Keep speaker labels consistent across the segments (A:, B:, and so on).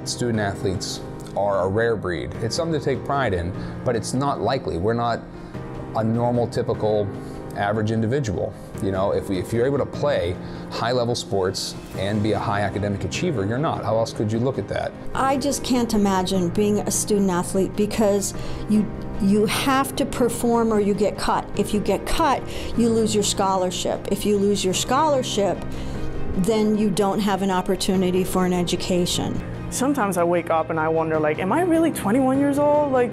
A: student athletes are a rare breed. It's something to take pride in, but it's not likely. We're not a normal, typical, average individual. You know, if you're able to play high-level sports and be a high academic achiever, you're not. How else could you look at that?
B: I just can't imagine being a student athlete because you have to perform or you get cut. If you get cut, you lose your scholarship. If you lose your scholarship, then you don't have an opportunity for an education.
C: Sometimes I wake up and I wonder, like, am I really 21 years old? Like,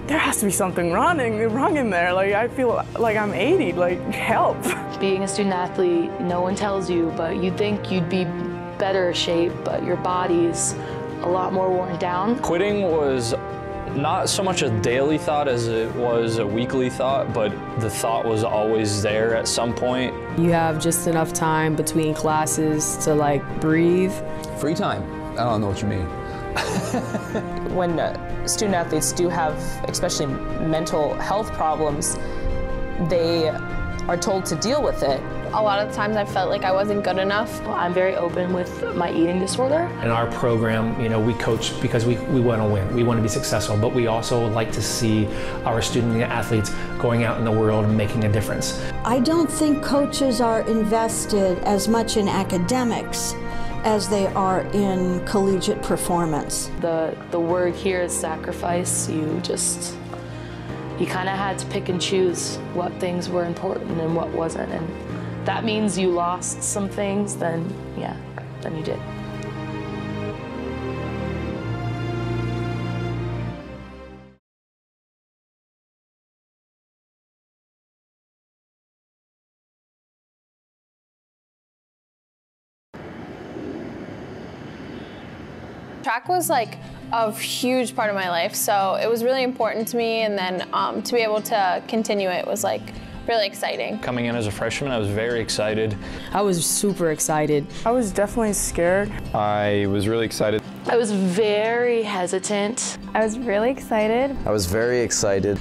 C: there has to be something wrong in there. Like, I feel like I'm 80, like, help.
D: Being a student athlete, no one tells you, but you'd think you'd be better shape, but your body's a lot more worn down.
E: Quitting was not so much a daily thought as it was a weekly thought, but the thought was always there at some point.
F: You have just enough time between classes to, like, breathe.
A: Free time. I don't know what you mean.
G: When student athletes do have, especially mental health problems, they are told to deal with it.
H: A lot of times I felt like I wasn't good enough.
D: I'm very open with my eating disorder.
I: In our program, you know, we coach because we want to win. We want to be successful, but we also like to see our student athletes going out in the world and making a difference.
B: I don't think coaches are invested as much in academics as they are in collegiate performance.
D: The word here is sacrifice. You kind of had to pick and choose what things were important and what wasn't. And that means you lost some things, then yeah, then you did.
H: Track was like a huge part of my life, so it was really important to me, and then to be able to continue it was like really exciting.
E: Coming in as a freshman, I was very excited.
F: I was super excited.
C: I was definitely scared.
J: I was really excited.
D: I was very hesitant.
H: I was really excited.
K: I was very excited.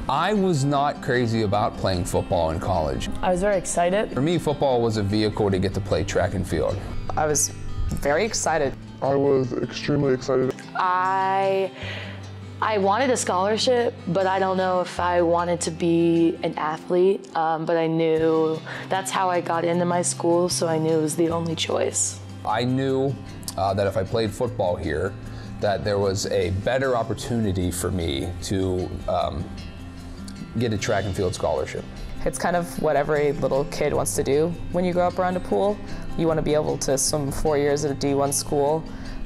A: I was not crazy about playing football in college.
C: I was very excited.
A: For me, football was a vehicle to get to play track and field.
G: I was very excited.
L: I was extremely excited.
D: I wanted a scholarship, but I don't know if I wanted to be an athlete, but I knew that's how I got into my school, so I knew it was the only choice.
A: I knew that if I played football here, that there was a better opportunity for me to get a track and field scholarship.
G: It's kind of what every little kid wants to do when you grow up around a pool. You want to be able to swim 4 years at a D1 school.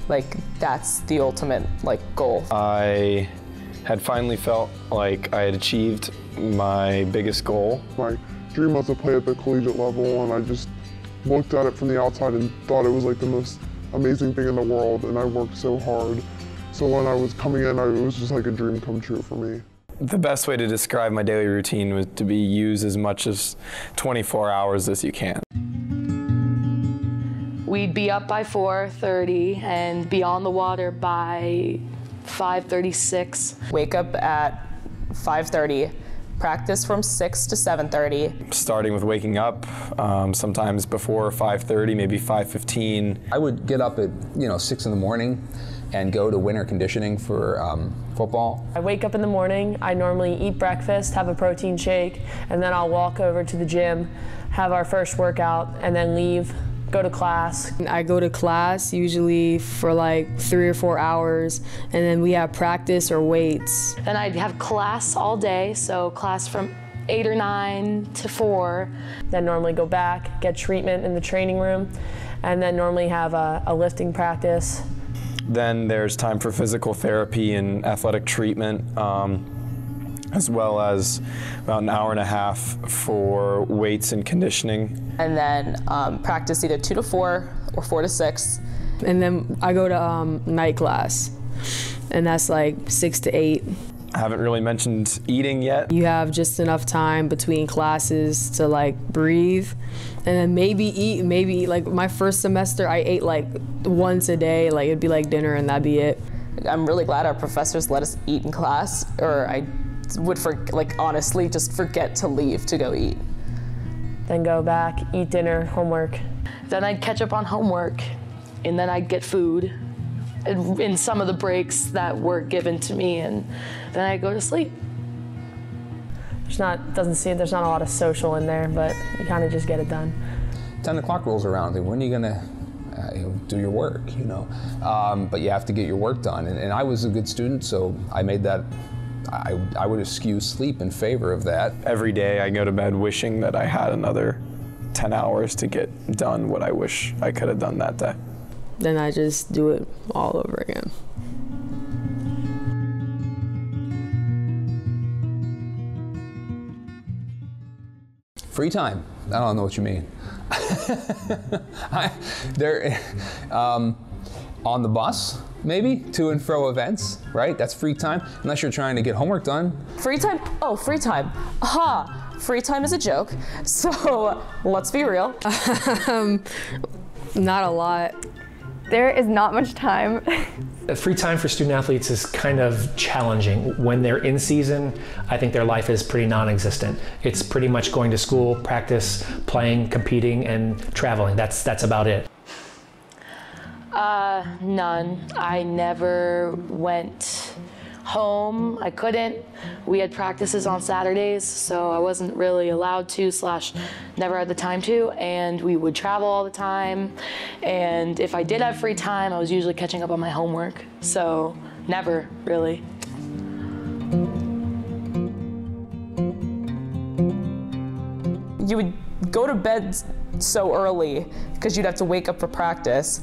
G: Like, that's the ultimate, like, goal.
J: I had finally felt like I had achieved my biggest goal.
L: My dream was to play at the collegiate level, and I just looked at it from the outside and thought it was like the most amazing thing in the world, and I worked so hard. So when I was coming in, it was just like a dream come true for me.
J: The best way to describe my daily routine was to be used as much as 24 hours as you can.
D: We'd be up by 4:30 and be on the water by 5:36.
G: Wake up at 5:30, practice from 6 to 7:30.
J: Starting with waking up, sometimes before 5:30, maybe 5:15.
A: I would get up at 6 in the morning and go to winter conditioning for football.
C: I wake up in the morning, I normally eat breakfast, have a protein shake, and then I'll walk over to the gym, have our first workout, and then leave, go to class.
F: I go to class usually for like 3 or 4 hours, and then we have practice or weights.
D: Then I'd have class all day, so class from 8 or 9 to 4.
C: Then normally go back, get treatment in the training room, and then normally have a lifting practice.
J: Then there's time for physical therapy and athletic treatment, as well as about an hour and a half for weights and conditioning.
G: And then practice either 2 to 4 or 4 to 6.
F: And then I go to night class, and that's like 6 to 8.
J: I haven't really mentioned eating yet.
F: You have just enough time between classes to like breathe, and then maybe eat. Like my first semester, I ate like once a day. Like it'd be like dinner, and that'd be it.
G: I'm really glad our professors let us eat in class, or I would, honestly just forget to leave to go eat.
C: Then go back, eat dinner, homework.
D: Then I'd catch up on homework, and then I'd get food, in some of the breaks that were given to me, and then I go to sleep.
F: There's not a lot of social in there, but you kind of just get it done.
A: 10 o'clock rolls around, and when are you gonna do your work, you know? But you have to get your work done, and I was a good student, so I made that, I would eschew sleep in favor of that.
J: Every day I go to bed wishing that I had another 10 hours to get done what I wish I could have done that day.
F: Then I just do it all over again.
A: Free time, I don't know what you mean. On the bus, maybe, to and fro events, right? That's free time, unless you're trying to get homework done.
G: Free time? Oh, free time. Aha! Free time is a joke. So let's be real.
F: Not a lot.
K: There is not much time.
I: Free time for student athletes is kind of challenging. When they're in season, I think their life is pretty non-existent. It's pretty much going to school, practice, playing, competing, and traveling. That's about it.
D: None. I never went home. I couldn't. We had practices on Saturdays, so I wasn't really allowed to / never had the time to, and we would travel all the time. And if I did have free time, I was usually catching up on my homework, so never really.
G: You would go to bed so early because you'd have to wake up for practice,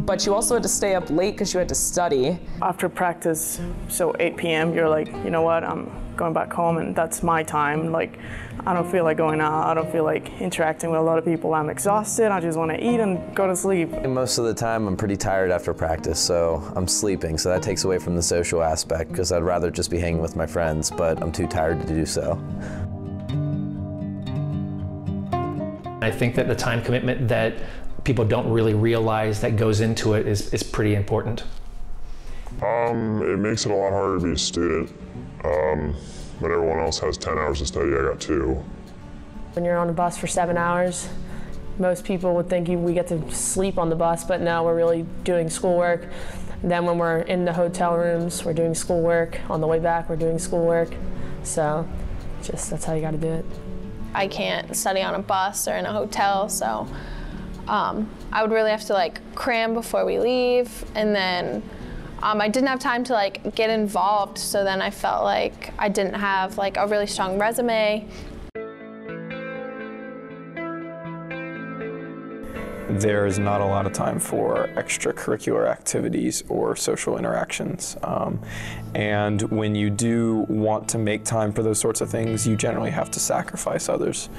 G: but you also had to stay up late because you had to study.
C: After practice, so 8 p.m., you're like, you know what, I'm going back home and that's my time. Like, I don't feel like going out, I don't feel like interacting with a lot of people. I'm exhausted, I just want to eat and go to sleep.
M: And most of the time I'm pretty tired after practice, so I'm sleeping, so that takes away from the social aspect because I'd rather just be hanging with my friends, but I'm too tired to do so.
I: I think that the time commitment that people don't really realize that goes into it is pretty important.
L: It makes it a lot harder to be a student. When everyone else has 10 hours to study, I got 2.
F: When you're on a bus for 7 hours, most people would think we get to sleep on the bus, but no, we're really doing schoolwork. And then when we're in the hotel rooms, we're doing schoolwork. On the way back, we're doing schoolwork. So that's how you got to do it.
H: I can't study on a bus or in a hotel, so I would really have to like cram before we leave, and then I didn't have time to like get involved, so then I felt like I didn't have like a really strong resume.
J: There is not a lot of time for extracurricular activities or social interactions. And when you do want to make time for those sorts of things, you generally have to sacrifice others.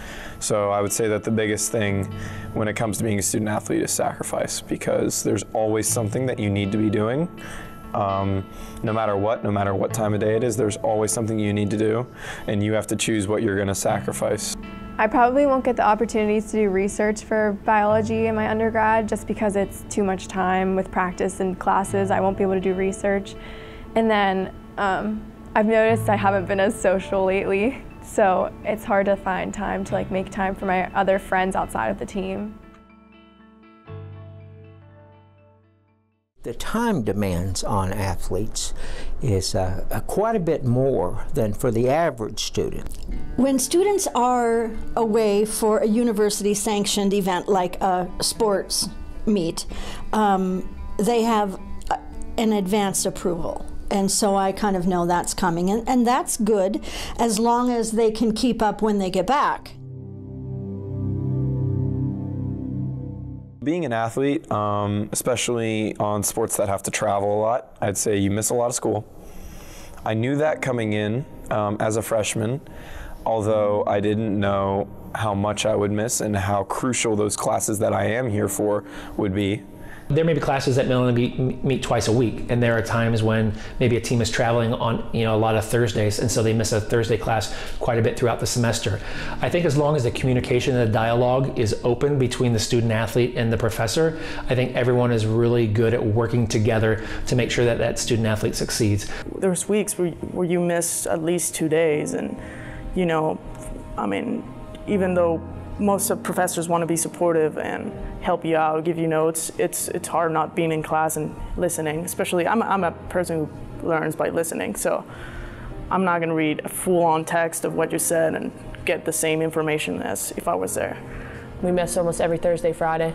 J: So I would say that the biggest thing when it comes to being a student athlete is sacrifice, because there's always something that you need to be doing. No matter what time of day it is, there's always something you need to do, and you have to choose what you're going to sacrifice.
K: I probably won't get the opportunities to do research for biology in my undergrad just because it's too much time with practice and classes. I won't be able to do research. And then I've noticed I haven't been as social lately, so it's hard to find time to like make time for my other friends outside of the team.
N: The time demands on athletes is quite a bit more than for the average student.
B: When students are away for a university-sanctioned event like a sports meet, they have an advanced approval. And so I kind of know that's coming, and that's good as long as they can keep up when they get back.
J: Being an athlete, especially on sports that have to travel a lot, I'd say you miss a lot of school. I knew that coming in as a freshman, although I didn't know how much I would miss and how crucial those classes that I am here for would be.
I: There may be classes that only meet twice a week, and there are times when maybe a team is traveling on a lot of Thursdays, and so they miss a Thursday class quite a bit throughout the semester. I think as long as the communication and the dialogue is open between the student athlete and the professor, I think everyone is really good at working together to make sure that that student athlete succeeds.
C: There's weeks where you miss at least 2 days, and I mean, even though most of professors want to be supportive and help you out, give you notes. It's hard not being in class and listening, especially I'm a person who learns by listening, so I'm not going to read a full-on text of what you said and get the same information as if I was there.
F: We miss almost every Thursday, Friday.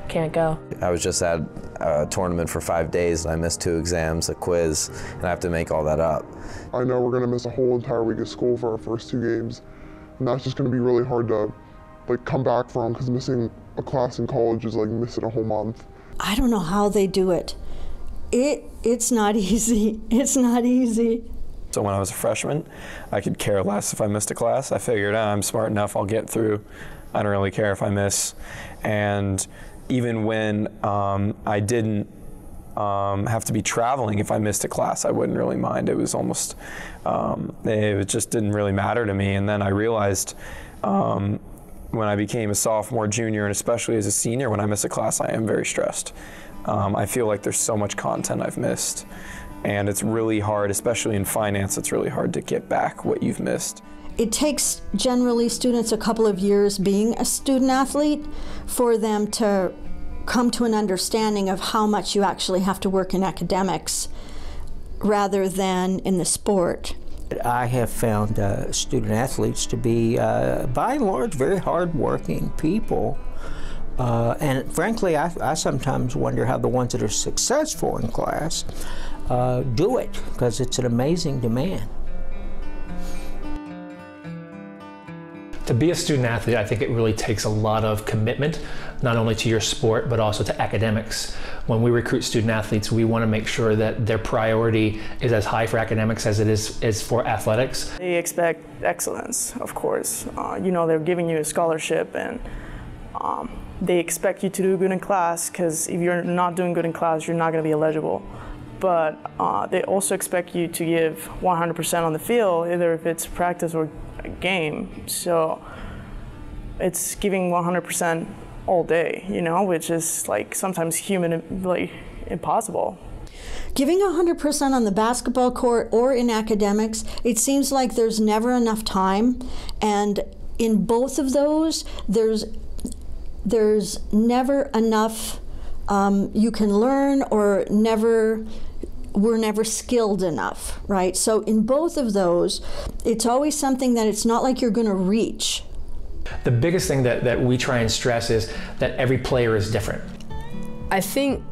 F: Can't go.
M: I was just at a tournament for 5 days and I missed 2 exams, a quiz, and I have to make all that up.
L: I know we're going to miss a whole entire week of school for our first 2 games, and that's just going to be really hard to come back from, because missing a class in college is like missing a whole month.
B: I don't know how they do it. It's not easy. It's not easy.
J: So when I was a freshman, I could care less if I missed a class. I figured I'm smart enough, I'll get through. I don't really care if I miss. And even when I didn't have to be traveling, if I missed a class, I wouldn't really mind. It was almost, it just didn't really matter to me. And then I realized when I became a sophomore, junior, and especially as a senior, when I miss a class, I am very stressed. I feel like there's so much content I've missed. And it's really hard, especially in finance, it's really hard to get back what you've missed.
B: It takes generally students a couple of years being a student athlete for them to come to an understanding of how much you actually have to work in academics rather than in the sport.
N: I have found student athletes to be, by and large, very hardworking people. And frankly, I sometimes wonder how the ones that are successful in class do it, because it's an amazing demand.
I: To be a student athlete, I think it really takes a lot of commitment, not only to your sport, but also to academics. When we recruit student athletes, we want to make sure that their priority is as high for academics as it is for athletics.
C: They expect excellence, of course. You know, they're giving you a scholarship, and they expect you to do good in class, because if you're not doing good in class, you're not going to be eligible. But they also expect you to give 100% on the field, either if it's practice or a game. So it's giving 100% all day, you know, which is like sometimes humanly impossible.
B: Giving 100% on the basketball court or in academics, it seems like there's never enough time, and in both of those, there's never enough you can learn, or we're never skilled enough, right? So in both of those, it's always something that it's not like you're going to reach.
I: The biggest thing that we try and stress is that every player is different.
O: I think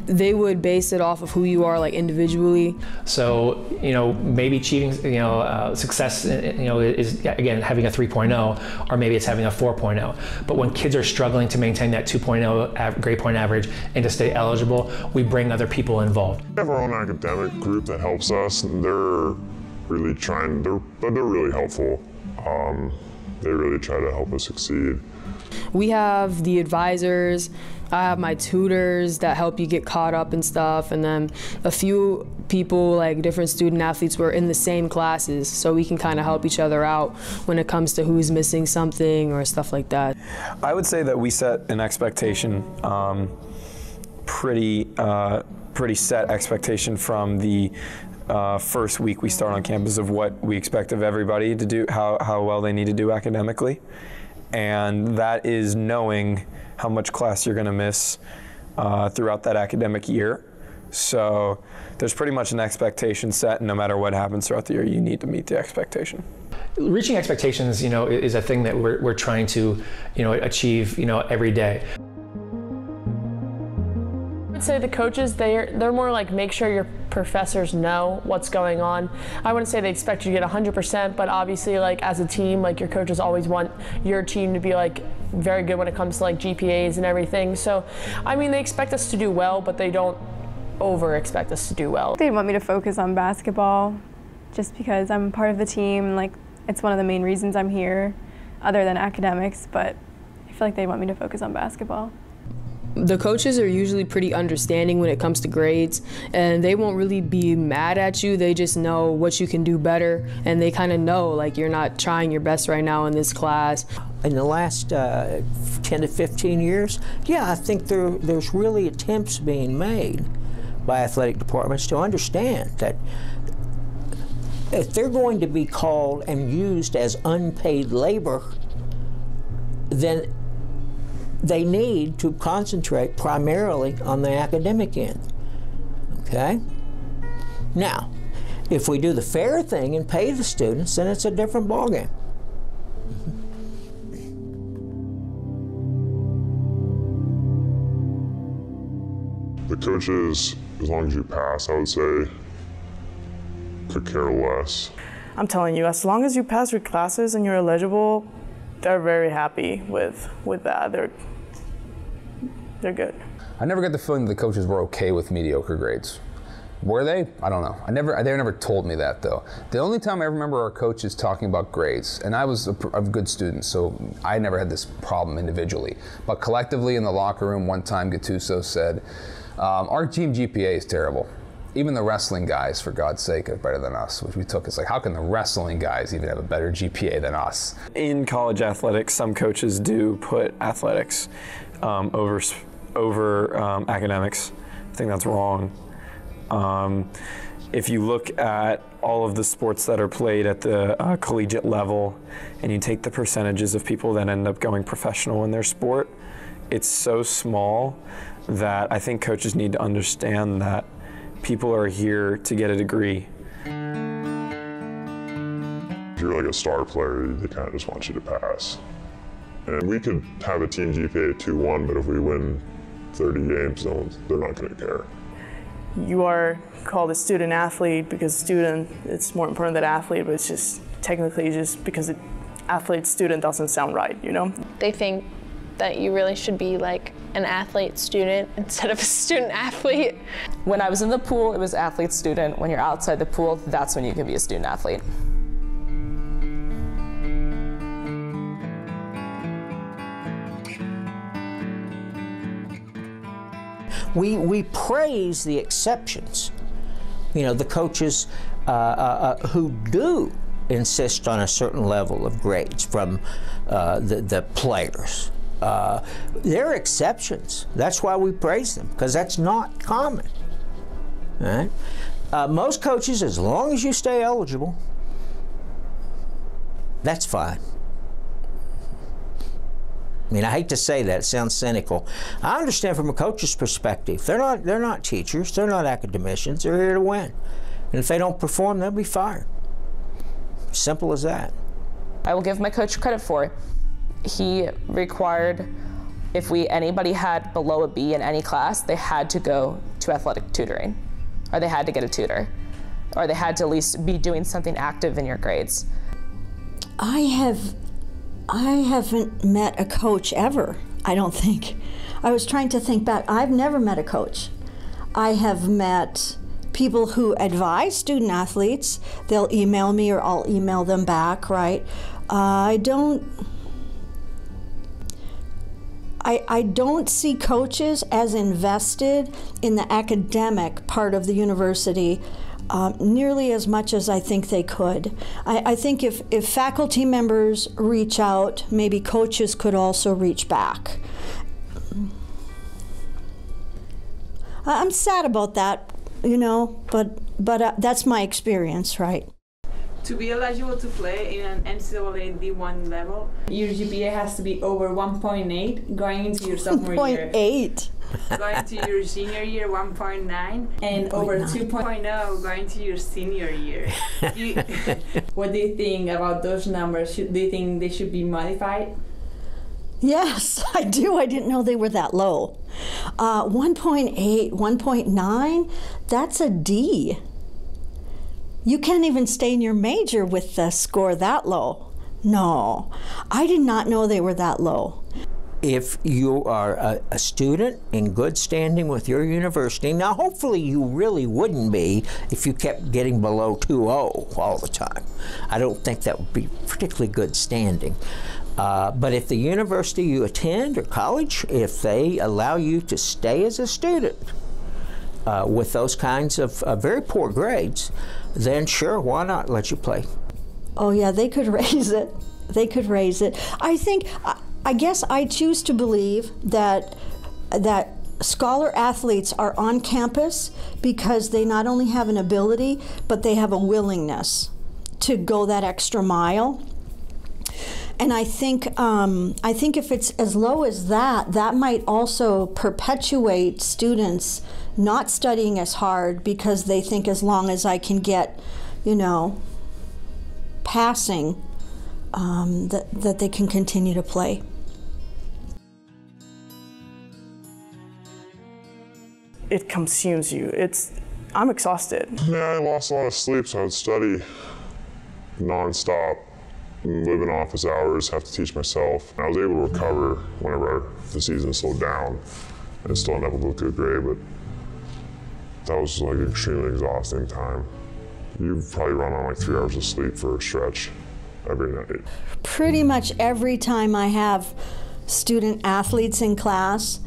O: they would base it off of who you are, like individually.
I: So, you know, maybe cheating, success, is again having a 3.0, or maybe it's having a 4.0. But when kids are struggling to maintain that 2.0 grade point average and to stay eligible, we bring other people involved.
L: We have our own academic group that helps us, and they're really helpful. They really try to help us succeed.
O: We have the advisors. I have my tutors that help you get caught up and stuff, and then a few people, like different student athletes, were in the same classes, so we can kind of help each other out when it comes to who's missing something or stuff like that.
J: I would say that we set an expectation, pretty set expectation from the first week we start on campus of what we expect of everybody to do, how well they need to do academically. And that is knowing how much class you're going to miss throughout that academic year. So there's pretty much an expectation set, and no matter what happens throughout the year, you need to meet the expectation.
I: Reaching expectations, is a thing that we're trying to, achieve, every day.
F: I would say the coaches, they're more like, make sure your professors know what's going on. I wouldn't say they expect you to get 100%, but obviously, like, as a team, like, your coaches always want your team to be like very good when it comes to like GPAs and everything. So I mean, they expect us to do well, but they don't over expect us to do well.
K: They want me to focus on basketball just because I'm part of the team. Like, it's one of the main reasons I'm here, other than academics, but I feel like they want me to focus on basketball.
O: The coaches are usually pretty understanding when it comes to grades, and they won't really be mad at you. They just know what you can do better, and they kind of know, like, you're not trying your best right now in this class.
N: In the last 10 to 15 years, yeah, I think there's really attempts being made by athletic departments to understand that if they're going to be called and used as unpaid labor, then they need to concentrate primarily on the academic end. Okay? Now, if we do the fair thing and pay the students, then it's a different ballgame.
L: The coaches, as long as you pass, I would say, could care less.
C: I'm telling you, as long as you pass your classes and you're eligible, they're very happy with that. They're good.
A: I never got the feeling that the coaches were okay with mediocre grades. Were they? I don't know. They never told me that, though. The only time I remember our coaches talking about grades, and I was a good student, so I never had this problem individually. But collectively in the locker room, one time Gattuso said, our team GPA is terrible. Even the wrestling guys, for God's sake, are better than us, which we took as like, how can the wrestling guys even have a better GPA than us?
J: In college athletics, some coaches do put athletics over academics. I think that's wrong. If you look at all of the sports that are played at the collegiate level and you take the percentages of people that end up going professional in their sport, it's so small that I think coaches need to understand that people are here to get a degree.
L: If you're like a star player, they kind of just want you to pass. And we could have a team GPA 2-1, but if we win 30 games, they're not going to care.
C: You are called a student athlete because it's more important than athlete, but it's just technically just because athlete student doesn't sound right, you know?
H: They think that you really should be like an athlete student instead of a student athlete.
G: When I was in the pool, it was athlete student. When you're outside the pool, that's when you can be a student athlete.
N: We praise the exceptions. You know, the coaches who do insist on a certain level of grades from the players. They're exceptions. That's why we praise them, because that's not common. All right? Most coaches, as long as you stay eligible, that's fine. I mean, I hate to say that, it sounds cynical. I understand from a coach's perspective. They're not teachers, they're not academicians, they're here to win. And if they don't perform, they'll be fired. Simple as that.
G: I will give my coach credit for it. He required, if anybody had below a B in any class, they had to go to athletic tutoring, or they had to get a tutor, or they had to at least be doing something active in your grades.
B: I haven't met a coach ever, I don't think. I was trying to think back. I've never met a coach. I have met people who advise student athletes. They'll email me or I'll email them back, right? I don't see coaches as invested in the academic part of the university nearly as much as I think they could. I think if faculty members reach out, maybe coaches could also reach back. I'm sad about that, you know, but that's my experience, right?
P: To be eligible to play in an NCAA D1 level, your GPA has to be over 1.8 going into your sophomore year.
B: 1.8?
P: Going to your senior year, 1.9, and over 2.0 going to your senior year. What do you think about those numbers? Do you think they should be modified?
B: Yes, I do. I didn't know they were that low. 1.8, 1.9, that's a D. You can't even stay in your major with the score that low. No, I did not know they were that low.
N: If you are a student in good standing with your university, now hopefully you really wouldn't be if you kept getting below 2.0 all the time. I don't think that would be particularly good standing. But if the university you attend or college, if they allow you to stay as a student with those kinds of very poor grades, then sure, why not let you play?
B: Oh yeah, they could raise it. They could raise it. I guess I choose to believe that scholar athletes are on campus because they not only have an ability, but they have a willingness to go that extra mile. And I think if it's as low as that, that might also perpetuate students not studying as hard because they think as long as I can get, you know, passing, that they can continue to play.
C: It consumes you. I'm exhausted.
L: Yeah, I lost a lot of sleep, so I would study nonstop, live in office hours, have to teach myself. I was able to recover whenever the season slowed down, and still ended up with a good grade, but that was like an extremely exhausting time. You probably run on like 3 hours of sleep for a stretch every night.
B: Pretty much every time I have student athletes in class,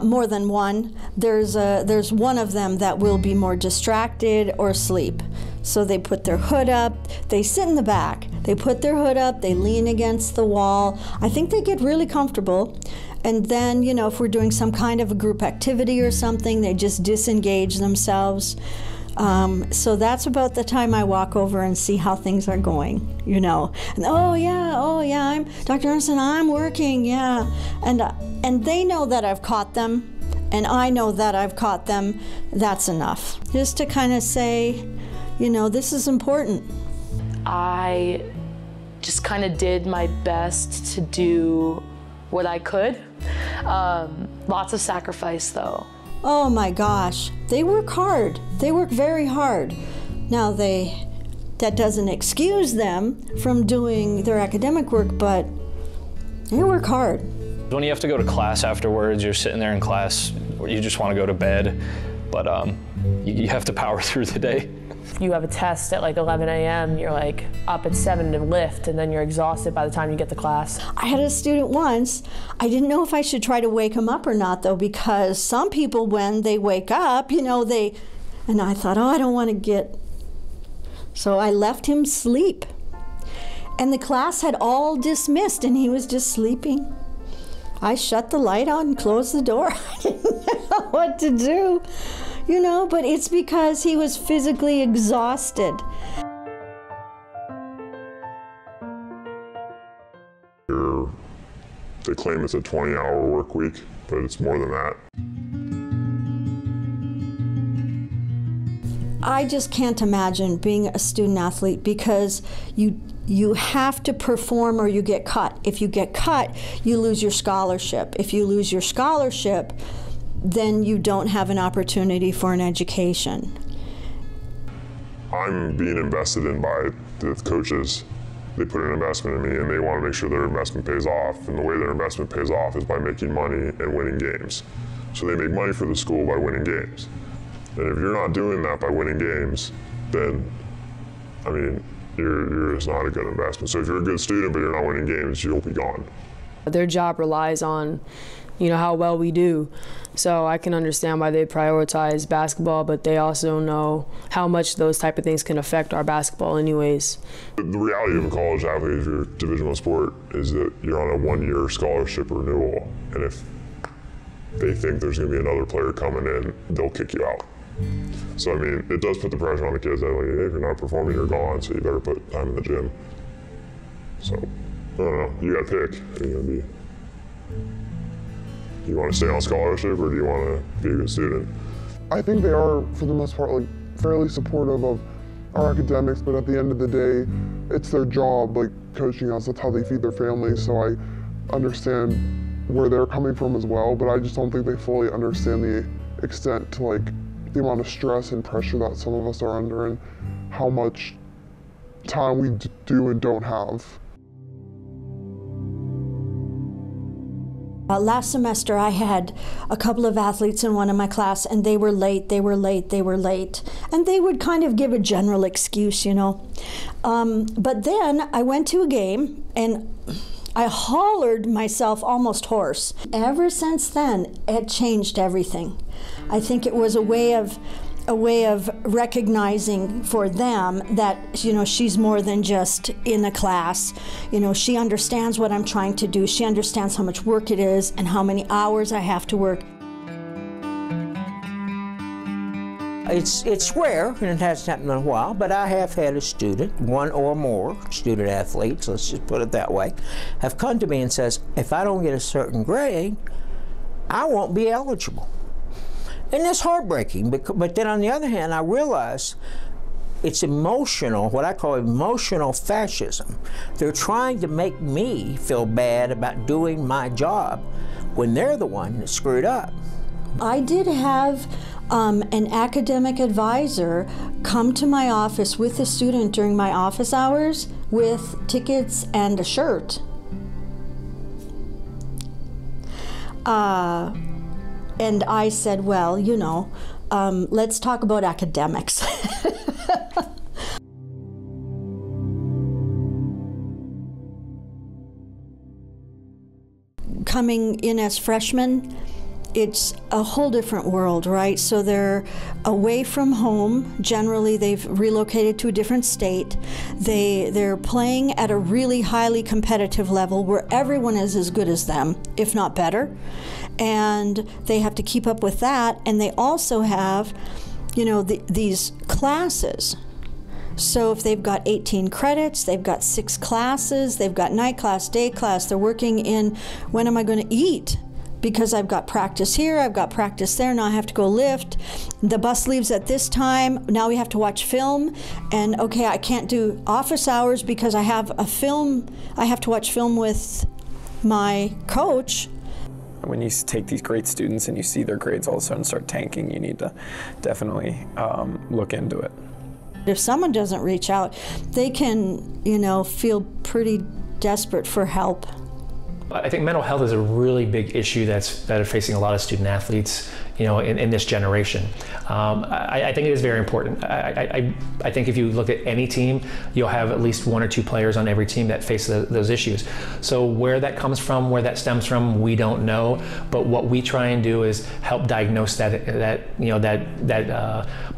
B: more than one, there's one of them that will be more distracted or asleep. So they put their hood up, they sit in the back, they put their hood up, they lean against the wall. I think they get really comfortable. And then, you know, if we're doing some kind of a group activity or something, they just disengage themselves. So that's about the time I walk over and see how things are going, you know. And, oh yeah, I'm Dr. Ernsten, I'm working, yeah. And they know that I've caught them, and I know that I've caught them. That's enough. Just to kind of say, you know, this is important.
D: I just kind of did my best to do what I could. Lots of sacrifice, though.
B: Oh my gosh, they work hard. They work very hard. Now that doesn't excuse them from doing their academic work, but they work hard.
E: When you have to go to class afterwards, you're sitting there in class, or you just want to go to bed, but you have to power through the day.
F: You have a test at like 11 a.m., you're like up at 7 to lift, and then you're exhausted by the time you get to class.
B: I had a student once, I didn't know if I should try to wake him up or not though, because some people when they wake up, you know, and I thought, oh, I don't want to get, so I left him sleep. And the class had all dismissed and he was just sleeping. I shut the light on and closed the door. I didn't know what to do. You know, but it's because he was physically exhausted.
L: They claim it's a 20-hour work week, but it's more than that.
B: I just can't imagine being a student athlete because you have to perform or you get cut. If you get cut, you lose your scholarship. If you lose your scholarship, then you don't have an opportunity for an education.
L: I'm being invested in by the coaches. They put an investment in me and they want to make sure their investment pays off. And the way their investment pays off is by making money and winning games. So they make money for the school by winning games. And if you're not doing that by winning games, then, I mean, you're just not a good investment. So if you're a good student but you're not winning games, you'll be gone.
O: Their job relies on, you know, how well we do. So I can understand why they prioritize basketball, but they also know how much those type of things can affect our basketball anyways.
L: The reality of a college athlete, if you're a Division I sport, is that you're on a one-year scholarship renewal. And if they think there's going to be another player coming in, they'll kick you out. So, I mean, it does put the pressure on the kids that, like, hey, if you're not performing, you're gone, so you better put time in the gym. So, I don't know. You got to pick. Are you going to be... Do you want to stay on scholarship or do you want to be a good student? I think they are, for the most part, like fairly supportive of our academics, but at the end of the day, it's their job, like coaching us. That's how they feed their families. So I understand where they're coming from as well, but I just don't think they fully understand the extent to like the amount of stress and pressure that some of us are under and how much time we do and don't have.
B: Last semester I had a couple of athletes in one of my class and they were late. And they would kind of give a general excuse, you know. But then I went to a game and I hollered myself almost hoarse. Ever since then, it changed everything. I think it was a way of recognizing for them that, you know, she's more than just in a class. You know, she understands what I'm trying to do. She understands how much work it is and how many hours I have to work.
N: It's rare, and it hasn't happened in a while, but I have had a student, one or more student athletes, let's just put it that way, have come to me and says, if I don't get a certain grade, I won't be eligible. And that's heartbreaking, but then on the other hand, I realize it's emotional, what I call emotional fascism. They're trying to make me feel bad about doing my job when they're the one that screwed up.
B: I did have an academic advisor come to my office with a student during my office hours with tickets and a shirt. And I said, well, you know, let's talk about academics. Coming in as freshmen, it's a whole different world, right? So they're away from home. Generally, they've relocated to a different state. They're playing at a really highly competitive level where everyone is as good as them, if not better. And they have to keep up with that. And they also have, you know, these classes. So if they've got 18 credits, they've got 6 classes, they've got night class, day class, they're working in, when am I going to eat? Because I've got practice here, I've got practice there, now I have to go lift. The bus leaves at this time, now we have to watch film, and okay, I can't do office hours because I have a film, I have to watch film with my coach.
J: When you take these great students and you see their grades all of a sudden start tanking, you need to definitely look into it.
B: If someone doesn't reach out, they can, you know, feel pretty desperate for help.
I: I think mental health is a really big issue that are facing a lot of student athletes, you know, in this generation. I think it is very important. I think if you look at any team, you'll have at least 1 or 2 players on every team that face those issues. So where that comes from, where that stems from, we don't know. But what we try and do is help diagnose that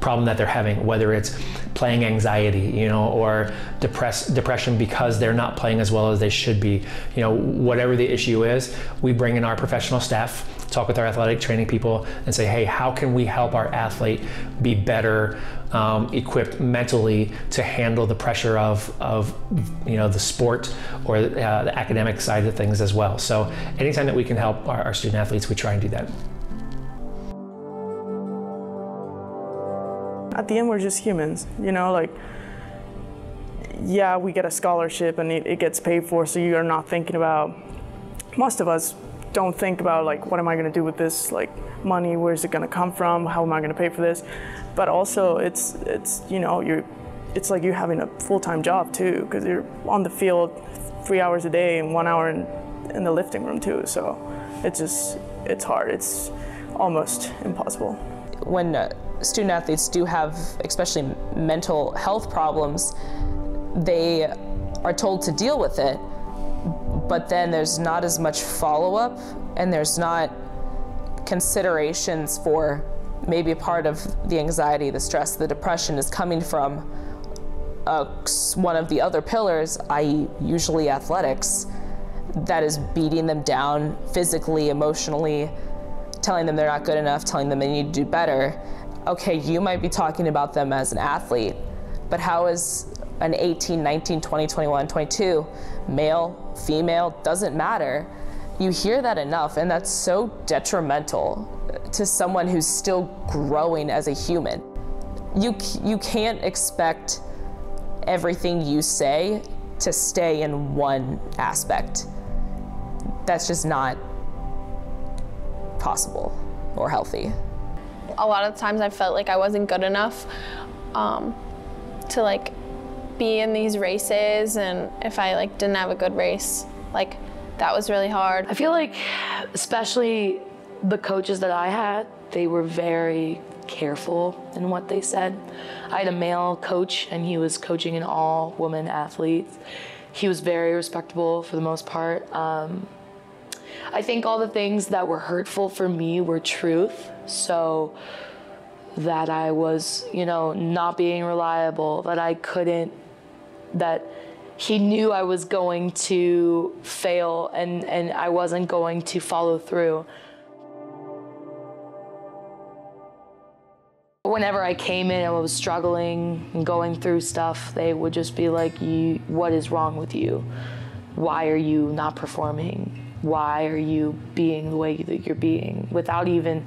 I: problem that they're having, whether it's playing anxiety, you know, or depression because they're not playing as well as they should be. You know, whatever the issue is, we bring in our professional staff, talk with our athletic training people and say, hey, how can we help our athlete be better equipped mentally to handle the pressure of you know, the sport or the academic side of things as well. So anytime that we can help our student athletes, we try and do that.
C: At the end, we're just humans, you know, like, yeah, we get a scholarship and it gets paid for, so you're not thinking about, most of us don't think about, like, what am I going to do with this, like, money, where's it going to come from, how am I going to pay for this? But also it's you know, it's like you having a full-time job too, because you're on the field 3 hours a day and 1 hour in the lifting room too, so it's hard, it's almost impossible.
G: When student athletes do have, especially mental health problems, they are told to deal with it, but then there's not as much follow-up and there's not considerations for maybe a part of the anxiety, the stress, the depression is coming from one of the other pillars, i.e. usually athletics, that is beating them down physically, emotionally, telling them they're not good enough, telling them they need to do better. Okay, you might be talking about them as an athlete, but how is an 18, 19, 20, 21, 22, male, female, doesn't matter. You hear that enough, and that's so detrimental to someone who's still growing as a human. You can't expect everything you say to stay in one aspect. That's just not possible or healthy.
H: A lot of times I felt like I wasn't good enough to like be in these races, and if I like didn't have a good race, like that was really hard.
D: I feel like especially the coaches that I had, they were very careful in what they said. I had a male coach and he was coaching an all-woman athlete. He was very respectable for the most part. I think all the things that were hurtful for me were truth. So that I was, you know, not being reliable, that I couldn't, that he knew I was going to fail and I wasn't going to follow through. whenever I came in and was struggling and going through stuff, they would just be like, what is wrong with you? Why are you not performing? Why are you being the way that you're being? Without even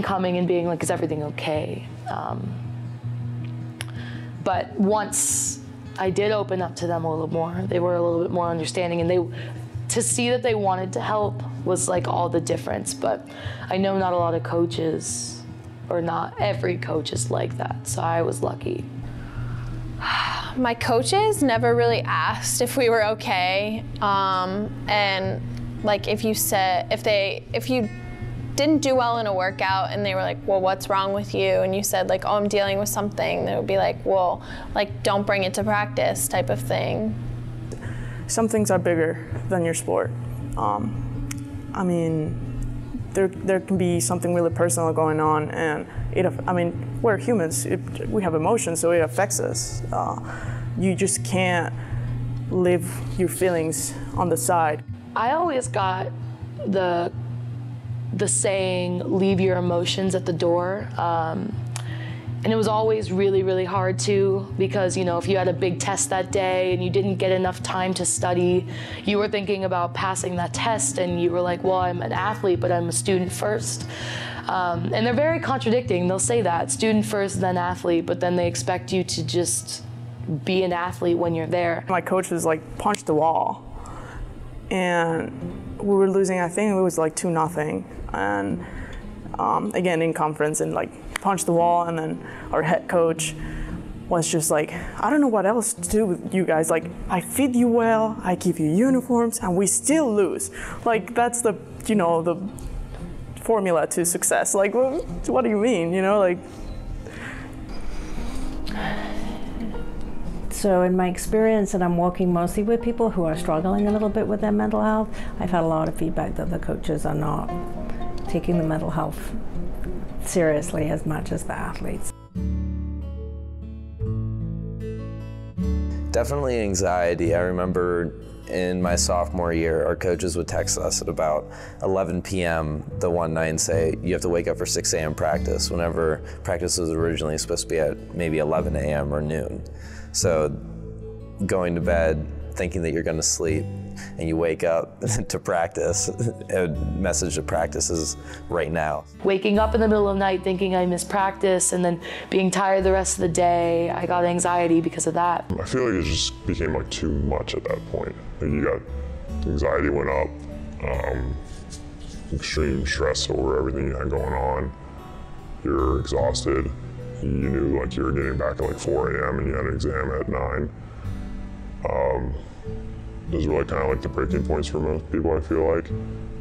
D: coming and being like, is everything okay? But once I did open up to them a little more, they were a little bit more understanding, and to see that they wanted to help was like all the difference. But I know not a lot of coaches, or not every coach is like that, so I was lucky.
H: My coaches never really asked if we were okay, and like if you didn't do well in a workout and they were like, well, what's wrong with you? And you said like, oh, I'm dealing with something, they would be like, well, like, don't bring it to practice type of thing.
C: Some things are bigger than your sport. I mean, there can be something really personal going on, and we're humans. We have emotions, so it affects us. You just can't live your feelings on the side.
D: I always got the saying, leave your emotions at the door. And it was always really, really hard too, because if you had a big test that day and you didn't get enough time to study, you were thinking about passing that test and you were like, well, I'm an athlete, but I'm a student first. And they're very contradicting. They'll say that, student first, then athlete, but then they expect you to just be an athlete when you're there.
C: My coach was like, punch the wall. And we were losing, I think it was like 2-0. And again, in conference, and like punch the wall, and then our head coach was just like, I don't know what else to do with you guys. Like, I feed you well, I give you uniforms, and we still lose. Like, that's the, the formula to success. Like, what do you mean, like?
B: So in my experience, and I'm working mostly with people who are struggling a little bit with their mental health, I've had a lot of feedback that the coaches are not taking the mental health seriously as much as the athletes.
M: Definitely anxiety. I remember in my sophomore year, our coaches would text us at about 11 p.m. the one night and say, you have to wake up for 6 a.m. practice, whenever practice was originally supposed to be at maybe 11 a.m. or noon. So going to bed thinking that you're going to sleep, and you wake up to practice, a message to practice is right now.
D: Waking up in the middle of the night thinking I missed practice, and then being tired the rest of the day, I got anxiety because of that.
L: I feel like it just became like too much at that point. Like, you got, anxiety went up, extreme stress over everything you had going on. You're exhausted. You knew like you were getting back at like 4 a.m. and you had an exam at 9. Those are really kind of like the breaking points for most people, I feel like,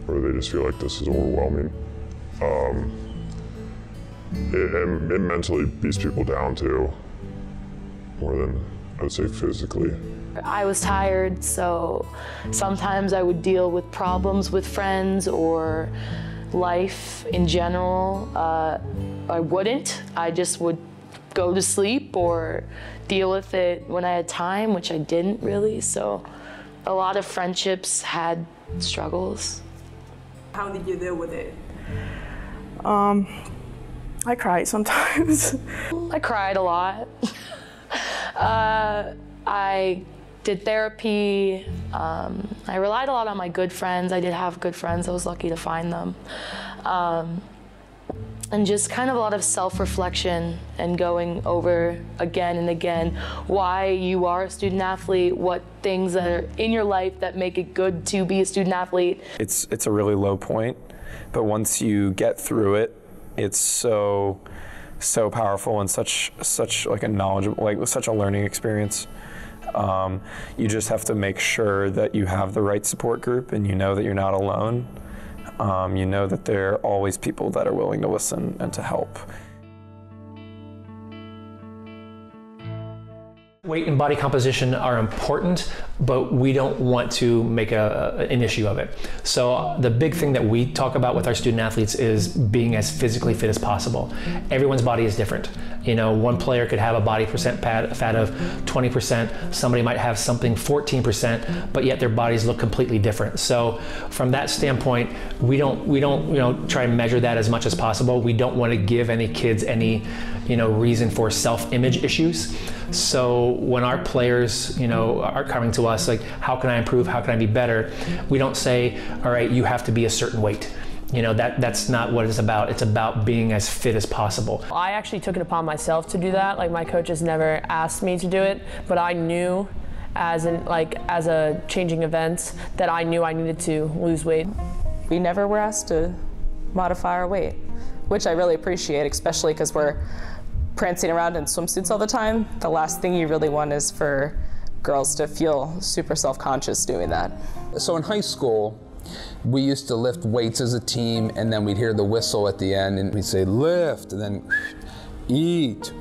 L: where they just feel like this is overwhelming. It mentally beats people down too, more than I would say physically.
D: I was tired, so sometimes I would deal with problems with friends or life in general. I wouldn't. I just would go to sleep or deal with it when I had time, which I didn't really. So a lot of friendships had struggles.
P: How did you deal with it?
C: I cried sometimes.
D: I cried a lot. I did therapy. I relied a lot on my good friends. I did have good friends. I was lucky to find them. And just kind of a lot of self-reflection and going over again and again why you are a student athlete, what things that are in your life that make it good to be a student athlete.
J: It's a really low point, but once you get through it, it's so powerful and such like a knowledgeable, like such a learning experience. You just have to make sure that you have the right support group and you know that you're not alone. You know that there are always people that are willing to listen and to help.
I: Weight and body composition are important, but we don't want to make an issue of it. So the big thing that we talk about with our student athletes is being as physically fit as possible. Everyone's body is different. You know, one player could have a body percent fat of 20%, somebody might have something 14%, but yet their bodies look completely different. So from that standpoint, we don't try and measure that as much as possible. We don't want to give any kids any reason for self-image issues. So when our players, are coming to us like, how can I improve? How can I be better? We don't say, all right, you have to be a certain weight. That's not what it's about. It's about being as fit as possible.
F: I actually took it upon myself to do that. Like, my coaches never asked me to do it, but I knew as a changing event that I knew I needed to lose weight.
G: We never were asked to modify our weight, which I really appreciate, especially because we're prancing around in swimsuits all the time. The last thing you really want is for girls to feel super self-conscious doing that.
A: So in high school, we used to lift weights as a team, and then we'd hear the whistle at the end, and we'd say lift, and then eat,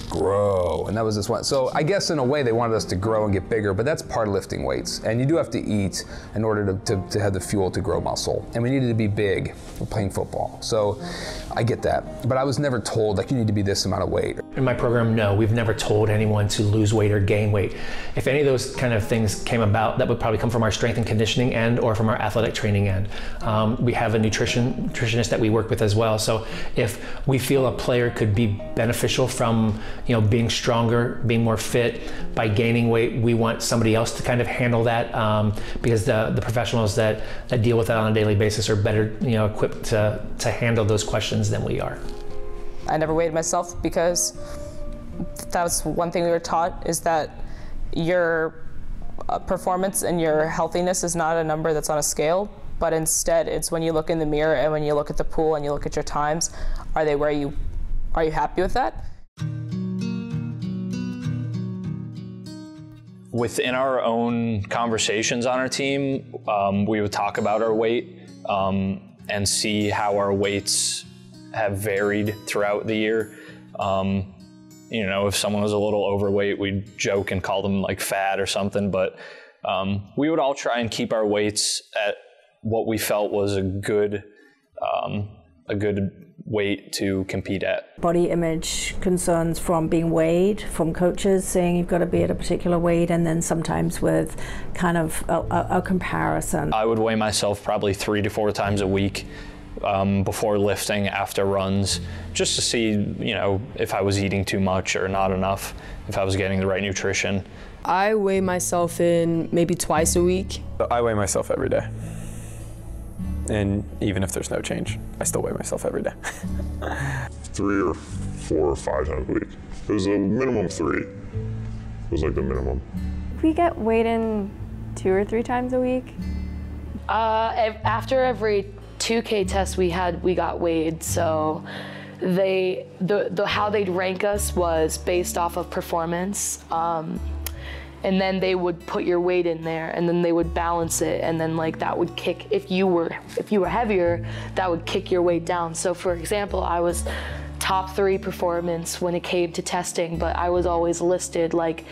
A: grow, and that was this one. So I guess in a way they wanted us to grow and get bigger, but that's part of lifting weights. And you do have to eat in order to have the fuel to grow muscle. And we needed to be big. We're playing football. So I get that. But I was never told, like, you need to be this amount of weight.
I: In my program, no, we've never told anyone to lose weight or gain weight. If any of those kind of things came about, that would probably come from our strength and conditioning end or from our athletic training end. We have a nutritionist that we work with as well. So if we feel a player could be beneficial from being stronger, being more fit, by gaining weight, we want somebody else to kind of handle that because the professionals that deal with that on a daily basis are better equipped to handle those questions than we are.
G: I never weighed myself because that was one thing we were taught, is that your performance and your healthiness is not a number that's on a scale, but instead it's when you look in the mirror and when you look at the pool and you look at your times, are you happy with that?
E: Within our own conversations on our team, we would talk about our weight and see how our weights have varied throughout the year. If someone was a little overweight, we'd joke and call them like fat or something, but we would all try and keep our weights at what we felt was a good weight to compete at.
B: Body image concerns from being weighed, from coaches saying you've got to be at a particular weight, and then sometimes with kind of a comparison.
E: I would weigh myself probably 3 to 4 times a week before lifting, after runs, just to see, if I was eating too much or not enough, if I was getting the right nutrition.
O: I weigh myself in maybe twice a week.
J: I weigh myself every day. And even if there's no change, I still weigh myself every day.
L: 3 or 4 or 5 times a week. It was a minimum of 3. It was like the minimum.
K: We get weighed in 2 or 3 times a week.
D: After every 2K test we got weighed. So how they'd rank us was based off of performance. And then they would put your weight in there, and then they would balance it, and then that would kick, if you were heavier, that would kick your weight down. So for example, I was top 3 performance when it came to testing, but I was always listed like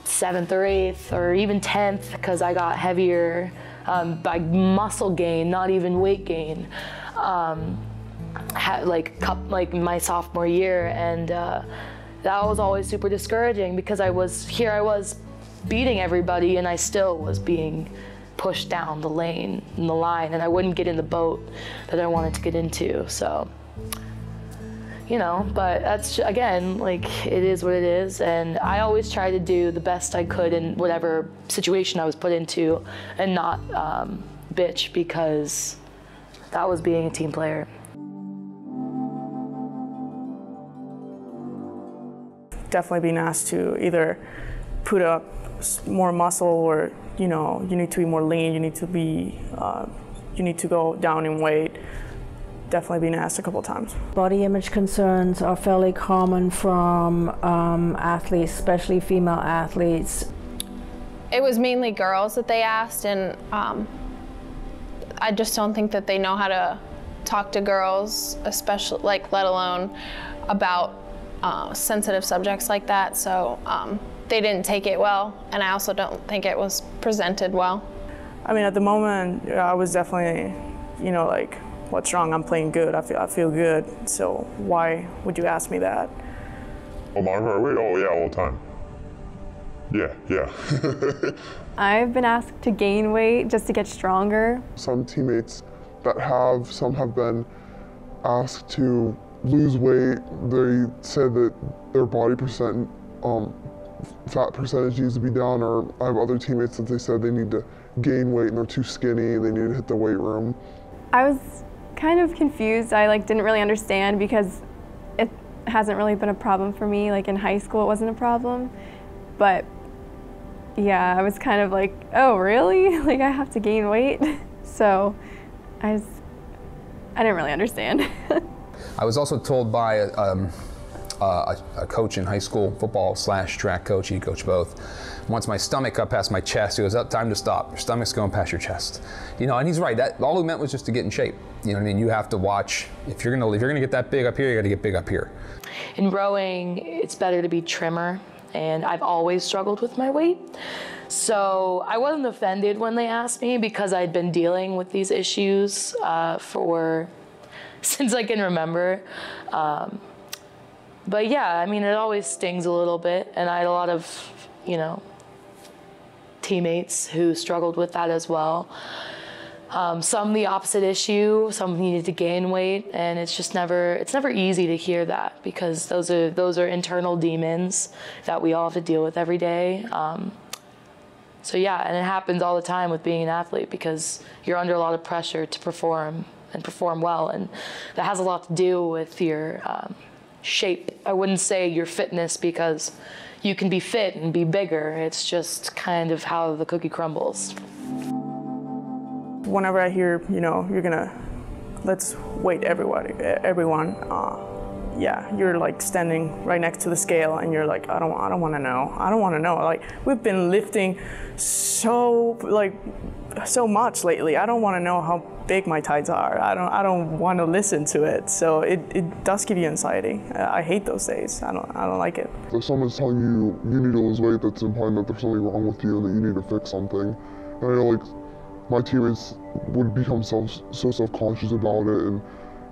D: 7th or 8th or even 10th because I got heavier by muscle gain, not even weight gain. Like my sophomore year, and that was always super discouraging because I was beating everybody and I still was being pushed down the line, and I wouldn't get in the boat that I wanted to get into. So, but that's, again, it is what it is, and I always try to do the best I could in whatever situation I was put into and not bitch, because that was being a team player.
C: Definitely being asked to either put up more muscle, or you need to be more lean, you need to go down in weight. Definitely being asked a couple times. Body image concerns are fairly common from athletes, especially female athletes.
H: It was mainly girls that they asked, and I just don't think that they know how to talk to girls, especially let alone about sensitive subjects like that. So they didn't take it well, and I also don't think it was presented well.
C: I mean, at the moment, I was definitely, you know, like, what's wrong? I'm playing good. I feel good. So why would you ask me that?
L: Oh, monitor weight? Oh, yeah, all the time. Yeah.
K: I've been asked to gain weight just to get stronger.
L: Some teammates some have been asked to lose weight. They said that their body fat percentage needs to be down, or I have other teammates that they said they need to gain weight and they're too skinny, they need to hit the weight room.
K: I was kind of confused. I didn't really understand because it hasn't really been a problem for me. Like in high school it wasn't a problem, but yeah, I was kind of like, oh really? Like I have to gain weight? So I didn't really understand.
A: I was also told by a coach in high school, football / track coach, he coached both. Once my stomach got past my chest, he goes, "Up, time to stop. Your stomach's going past your chest." You know, and he's right. That all he meant was just to get in shape. You know what I mean? You have to watch. If you're gonna get that big up here, you got to get big up here.
D: In rowing, it's better to be trimmer, and I've always struggled with my weight. So I wasn't offended when they asked me because I'd been dealing with these issues since I can remember. But yeah, I mean, it always stings a little bit, and I had a lot of, you know, teammates who struggled with that as well. Some the opposite issue, some needed to gain weight, and it's never easy to hear that because those are internal demons that we all have to deal with every day. So yeah, and it happens all the time with being an athlete because you're under a lot of pressure to perform and perform well, and that has a lot to do with your shape. I wouldn't say your fitness because you can be fit and be bigger. It's just kind of how the cookie crumbles.
C: Whenever I hear, you know, let's weight everyone, yeah, you're like standing right next to the scale and you're like, I don't want to know. Like we've been lifting so much lately. I don't want to know how big my tides are. I don't want to listen to it. So it does give you anxiety. I hate those days. I don't like it.
L: If someone's telling you need to lose weight, that's implying that there's something wrong with you and that you need to fix something. And I know like my teammates would become so self-conscious about it and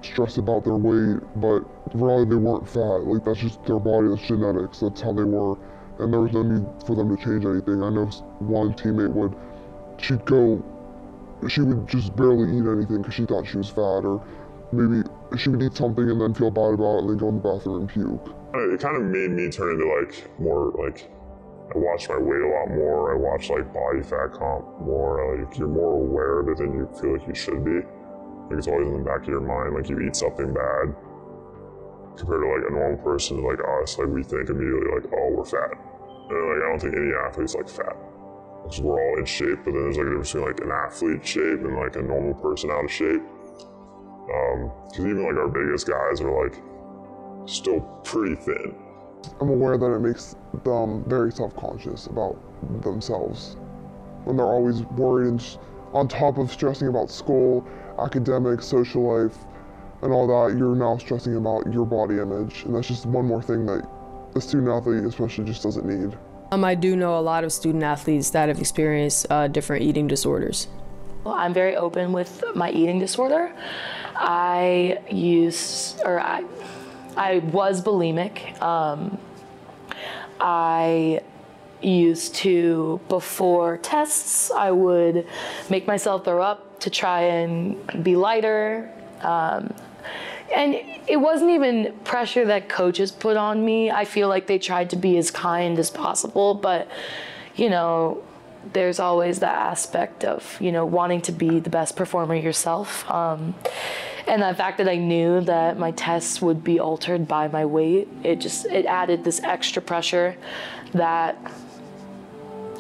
L: stressed about their weight, but really they weren't fat. Like that's just their body, that's genetics, that's how they were. And there was no need for them to change anything. I know one teammate she would just barely eat anything because she thought she was fat, or maybe she would eat something and then feel bad about it and then go in the bathroom and puke.
Q: It kind of made me turn into like more like, I watch my weight a lot more, I watch like body fat comp more, like you're more aware of it than you feel like you should be. Like it's always in the back of your mind, like you eat something bad compared to like a normal person like us, like we think immediately like, oh, we're fat. And like I don't think any athlete's like fat. Because we're all in shape, but then there's like a difference between like an athlete shape and like a normal person out of shape. Because even like our biggest guys are like still pretty thin.
L: I'm aware that it makes them very self-conscious about themselves. When they're always worried and on top of stressing about school, academics, social life, and all that, you're now stressing about your body image. And that's just one more thing that a student athlete especially just doesn't need.
O: I do know a lot of student athletes that have experienced different eating disorders.
D: Well, I'm very open with my eating disorder. I was bulimic. I used to, before tests, I would make myself throw up to try and be lighter. And it wasn't even pressure that coaches put on me. I feel like they tried to be as kind as possible, but, you know, there's always that aspect of, you know, wanting to be the best performer yourself. And the fact that I knew that my tests would be altered by my weight, it added this extra pressure that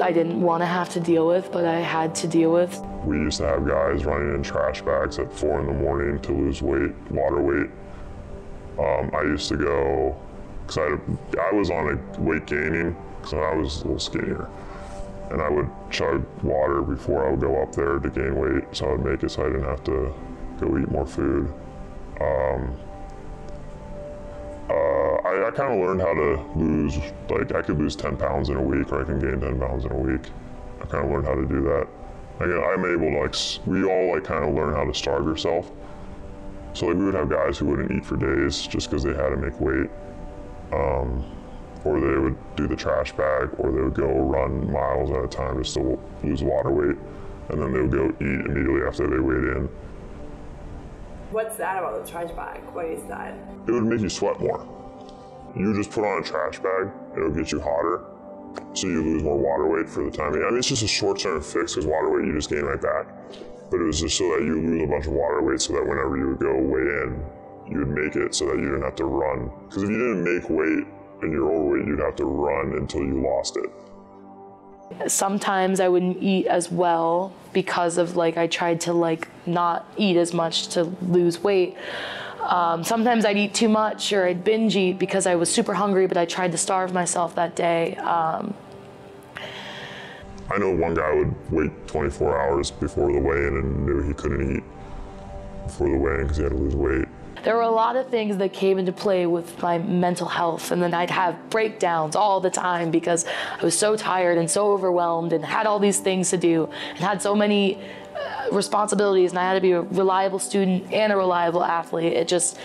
D: I didn't want to have to deal with, but I had to deal with.
Q: We used to have guys running in trash bags at 4 in the morning to lose weight, water weight. I used to go, because I was on a weight gaining, because I was a little skinnier. And I would chug water before I would go up there to gain weight, so I would make it so I didn't have to go eat more food. I kind of learned how to lose, like I could lose 10 pounds in a week, or I can gain 10 pounds in a week. I kind of learned how to do that. I'm able to, like, we all like kind of learn how to starve yourself. So like we would have guys who wouldn't eat for days just because they had to make weight. Or they would do the trash bag, or they would go run miles at a time just to lose water weight. And then they would go eat immediately after they weighed in.
P: What's that about the trash bag? What is that?
Q: It would make you sweat more. You just put on a trash bag, it'll get you hotter, so you lose more water weight for the time. I mean, it's just a short-term fix because water weight you just gain right back. But it was just so that you lose a bunch of water weight so that whenever you would go weigh in, you would make it so that you didn't have to run. Because if you didn't make weight and you're overweight, you'd have to run until you lost it.
D: Sometimes I wouldn't eat as well because of like I tried to like not eat as much to lose weight. Sometimes I'd eat too much or I'd binge eat because I was super hungry, but I tried to starve myself that day.
Q: I know one guy would wait 24 hours before the weigh-in and knew he couldn't eat before the weigh-in because he had to lose weight.
D: There were a lot of things that came into play with my mental health, and then I'd have breakdowns all the time because I was so tired and so overwhelmed and had all these things to do and had so many responsibilities, and I had to be a reliable student and a reliable athlete. It just,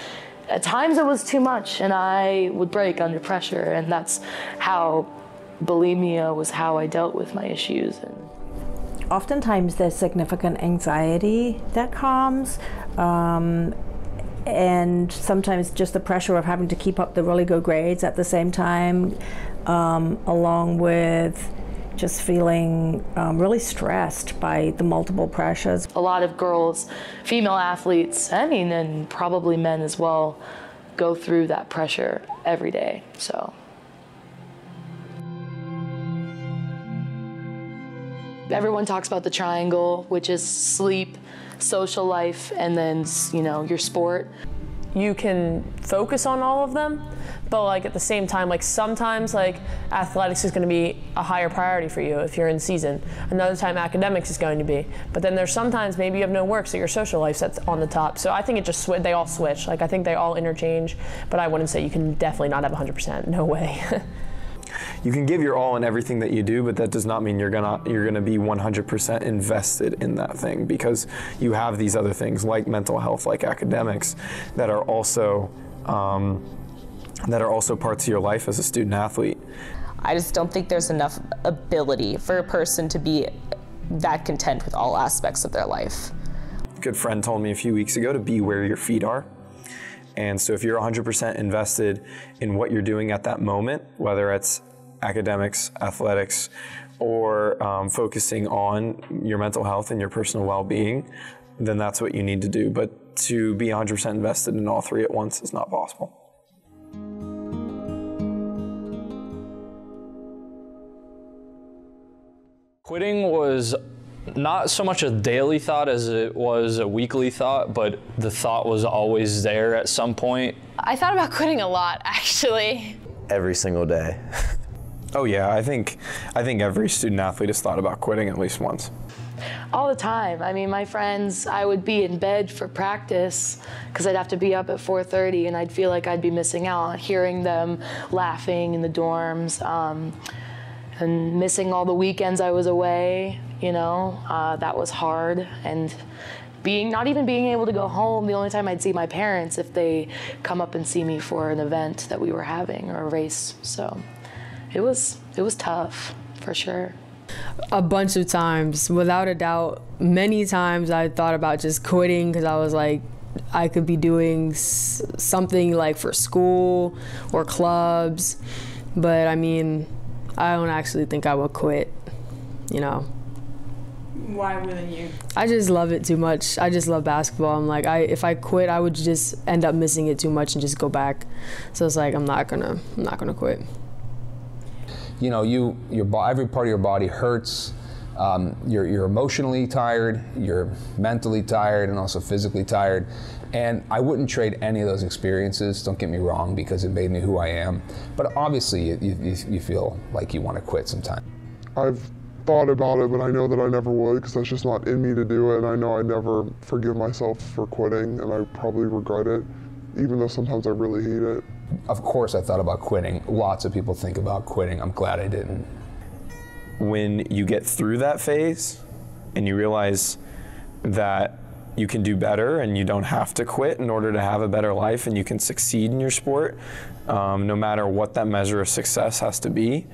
D: at times it was too much and I would break under pressure, and that's how bulimia was how I dealt with my issues.
B: Oftentimes there's significant anxiety that comes, and sometimes just the pressure of having to keep up the really good grades at the same time, along with just feeling really stressed by the multiple pressures.
D: A lot of girls, female athletes, I mean, and probably men as well, go through that pressure every day, so. Everyone talks about the triangle, which is sleep, social life, and then, you know, your sport.
F: You can focus on all of them, but like at the same time, like sometimes like athletics is going to be a higher priority for you if you're in season. Another time academics is going to be. But then there's sometimes maybe you have no work, so your social life's on the top. So I think it just they all switch. Like I think they all interchange, but I wouldn't say you can definitely not have 100%. No way.
J: You can give your all in everything that you do, but that does not mean you're gonna be 100% invested in that thing, because you have these other things like mental health, like academics, that are also parts of your life as a student athlete.
G: I just don't think there's enough ability for a person to be that content with all aspects of their life.
J: A good friend told me a few weeks ago to be where your feet are. And so if you're 100% invested in what you're doing at that moment, whether it's academics, athletics, or focusing on your mental health and your personal well-being, then that's what you need to do. But to be 100% invested in all three at once is not possible.
E: Quitting was not so much a daily thought as it was a weekly thought, but the thought was always there at some point.
H: I thought about quitting a lot, actually.
M: Every single day.
J: Oh yeah, I think every student athlete has thought about quitting at least once.
D: All the time. I mean, my friends, I would be in bed for practice because I'd have to be up at 4:30, and I'd feel like I'd be missing out, hearing them laughing in the dorms, and missing all the weekends I was away, you know. That was hard. And not even being able to go home, the only time I'd see my parents if they come up and see me for an event that we were having or a race. So it was tough, for sure.
O: A bunch of times, without a doubt. Many times I thought about just quitting because I was like, I could be doing something like for school or clubs, but I mean, I don't actually think I would quit, you know.
P: Why wouldn't you?
O: I just love it too much. I just love basketball. I'm like, if I quit, I would just end up missing it too much and just go back. So it's like, I'm not gonna quit.
A: You know, every part of your body hurts. You're emotionally tired, you're mentally tired, and also physically tired. And I wouldn't trade any of those experiences, don't get me wrong, because it made me who I am. But obviously, you feel like you want to quit sometime.
L: I've thought about it, but I know that I never would, because that's just not in me to do it. And I know I'd never forgive myself for quitting, and I probably regret it, even though sometimes I really hate it.
A: Of course I thought about quitting. Lots of people think about quitting. I'm glad I didn't.
J: When you get through that phase and you realize that you can do better and you don't have to quit in order to have a better life, and you can succeed in your sport, no matter what that measure of success has to be,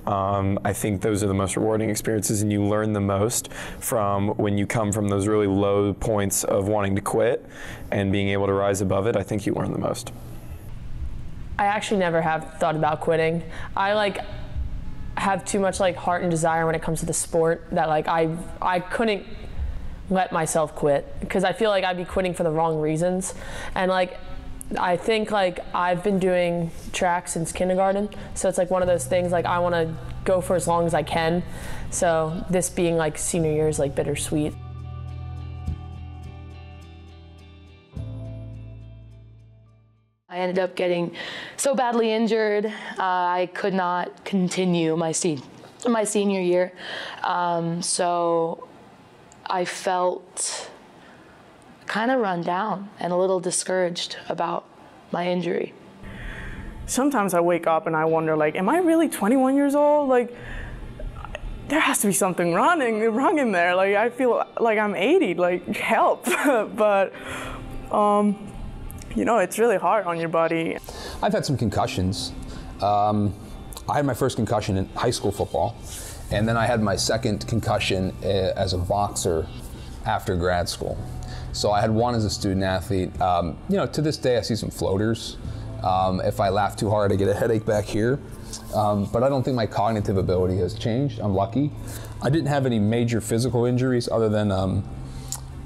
J: I think those are the most rewarding experiences, and you learn the most from when you come from those really low points of wanting to quit and being able to rise above it. I think you learn the most.
F: I actually never have thought about quitting. I have too much heart and desire when it comes to the sport that I couldn't let myself quit, because I feel like I'd be quitting for the wrong reasons. And I think I've been doing track since kindergarten, so it's one of those things I want to go for as long as I can. So this being senior year is bittersweet.
D: I ended up getting so badly injured, I could not continue my senior year. So I felt kind of run down and a little discouraged about my injury.
C: Sometimes I wake up and I wonder, am I really 21 years old? There has to be something wrong in there. I feel like I'm 80, help. But, it's really hard on your body.
A: I've had some concussions. I had my first concussion in high school football, and then I had my second concussion as a boxer after grad school. So I had one as a student athlete. To this day I see some floaters. If I laugh too hard I get a headache back here. But I don't think my cognitive ability has changed. I'm lucky. I didn't have any major physical injuries other than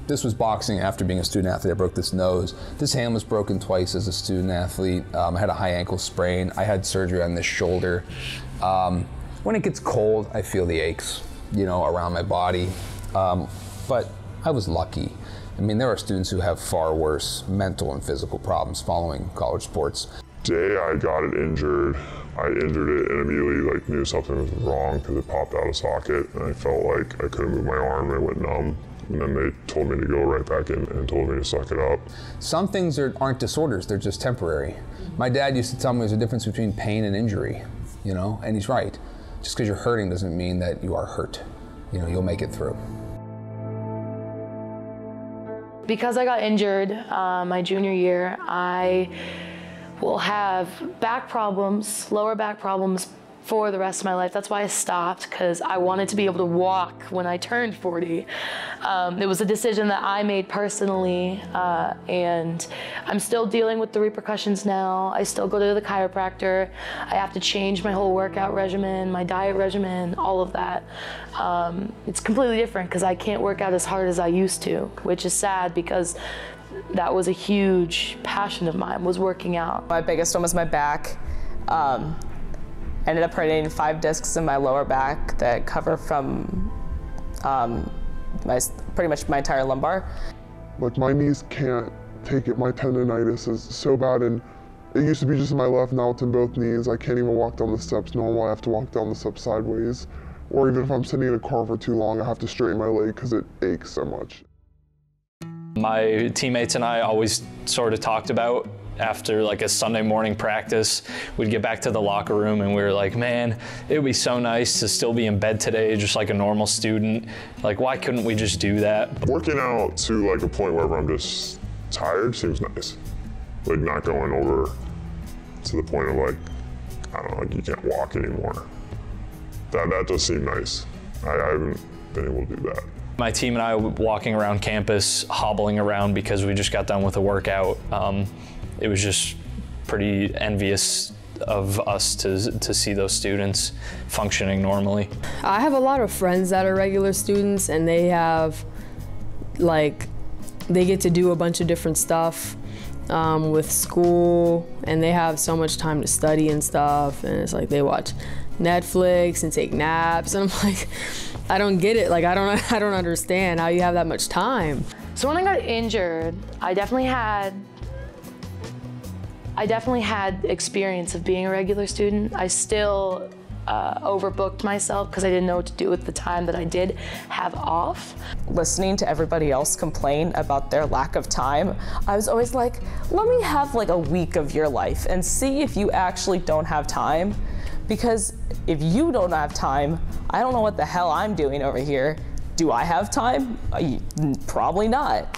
A: this was boxing after being a student athlete. I broke this nose. This hand was broken twice as a student athlete. I had a high ankle sprain. I had surgery on this shoulder. When it gets cold, I feel the aches, around my body. But I was lucky. I mean, there are students who have far worse mental and physical problems following college sports.
Q: Day I got it injured, I injured it and immediately knew something was wrong because it popped out of socket, and I felt like I couldn't move my arm and it went numb. And then they told me to go right back in and told me to suck it up.
A: Some things aren't disorders, they're just temporary. My dad used to tell me there's a difference between pain and injury, and he's right. Just because you're hurting doesn't mean that you are hurt. You'll make it through.
D: Because I got injured my junior year, I will have back problems, lower back problems for the rest of my life. That's why I stopped, because I wanted to be able to walk when I turned 40. It was a decision that I made personally, and I'm still dealing with the repercussions now. I still go to the chiropractor. I have to change my whole workout regimen, my diet regimen, all of that. It's completely different because I can't work out as hard as I used to, which is sad because that was a huge passion of mine, was working out.
G: My biggest one was my back. Ended up hurting 5 discs in my lower back that cover from pretty much my entire lumbar.
L: My knees can't take it. My tendonitis is so bad, and it used to be just in my left, now it's in both knees. I can't even walk down the steps normal. I have to walk down the steps sideways. Or even if I'm sitting in a car for too long, I have to straighten my leg because it aches so much.
E: My teammates and I always sort of talked about after a Sunday morning practice, we'd get back to the locker room and we were like, man, it would be so nice to still be in bed today just like a normal student. Why couldn't we just do that?
Q: Working out to a point where I'm just tired seems nice. Not going over to the point of I don't know, you can't walk anymore. That does seem nice. I haven't been able to do that.
E: My team and I were walking around campus, hobbling around because we just got done with a workout. It was just pretty envious of us to see those students functioning normally.
O: I have a lot of friends that are regular students, and they have, they get to do a bunch of different stuff with school, and they have so much time to study and stuff, and it's they watch Netflix and take naps, and I'm I don't get it. I don't understand how you have that much time.
D: So when I got injured, I definitely had experience of being a regular student. I still overbooked myself because I didn't know what to do with the time that I did have off.
G: Listening to everybody else complain about their lack of time, I was always like, let me have like a week of your life and see if you actually don't have time. Because if you don't have time, I don't know what the hell I'm doing over here. Do I have time? Probably not.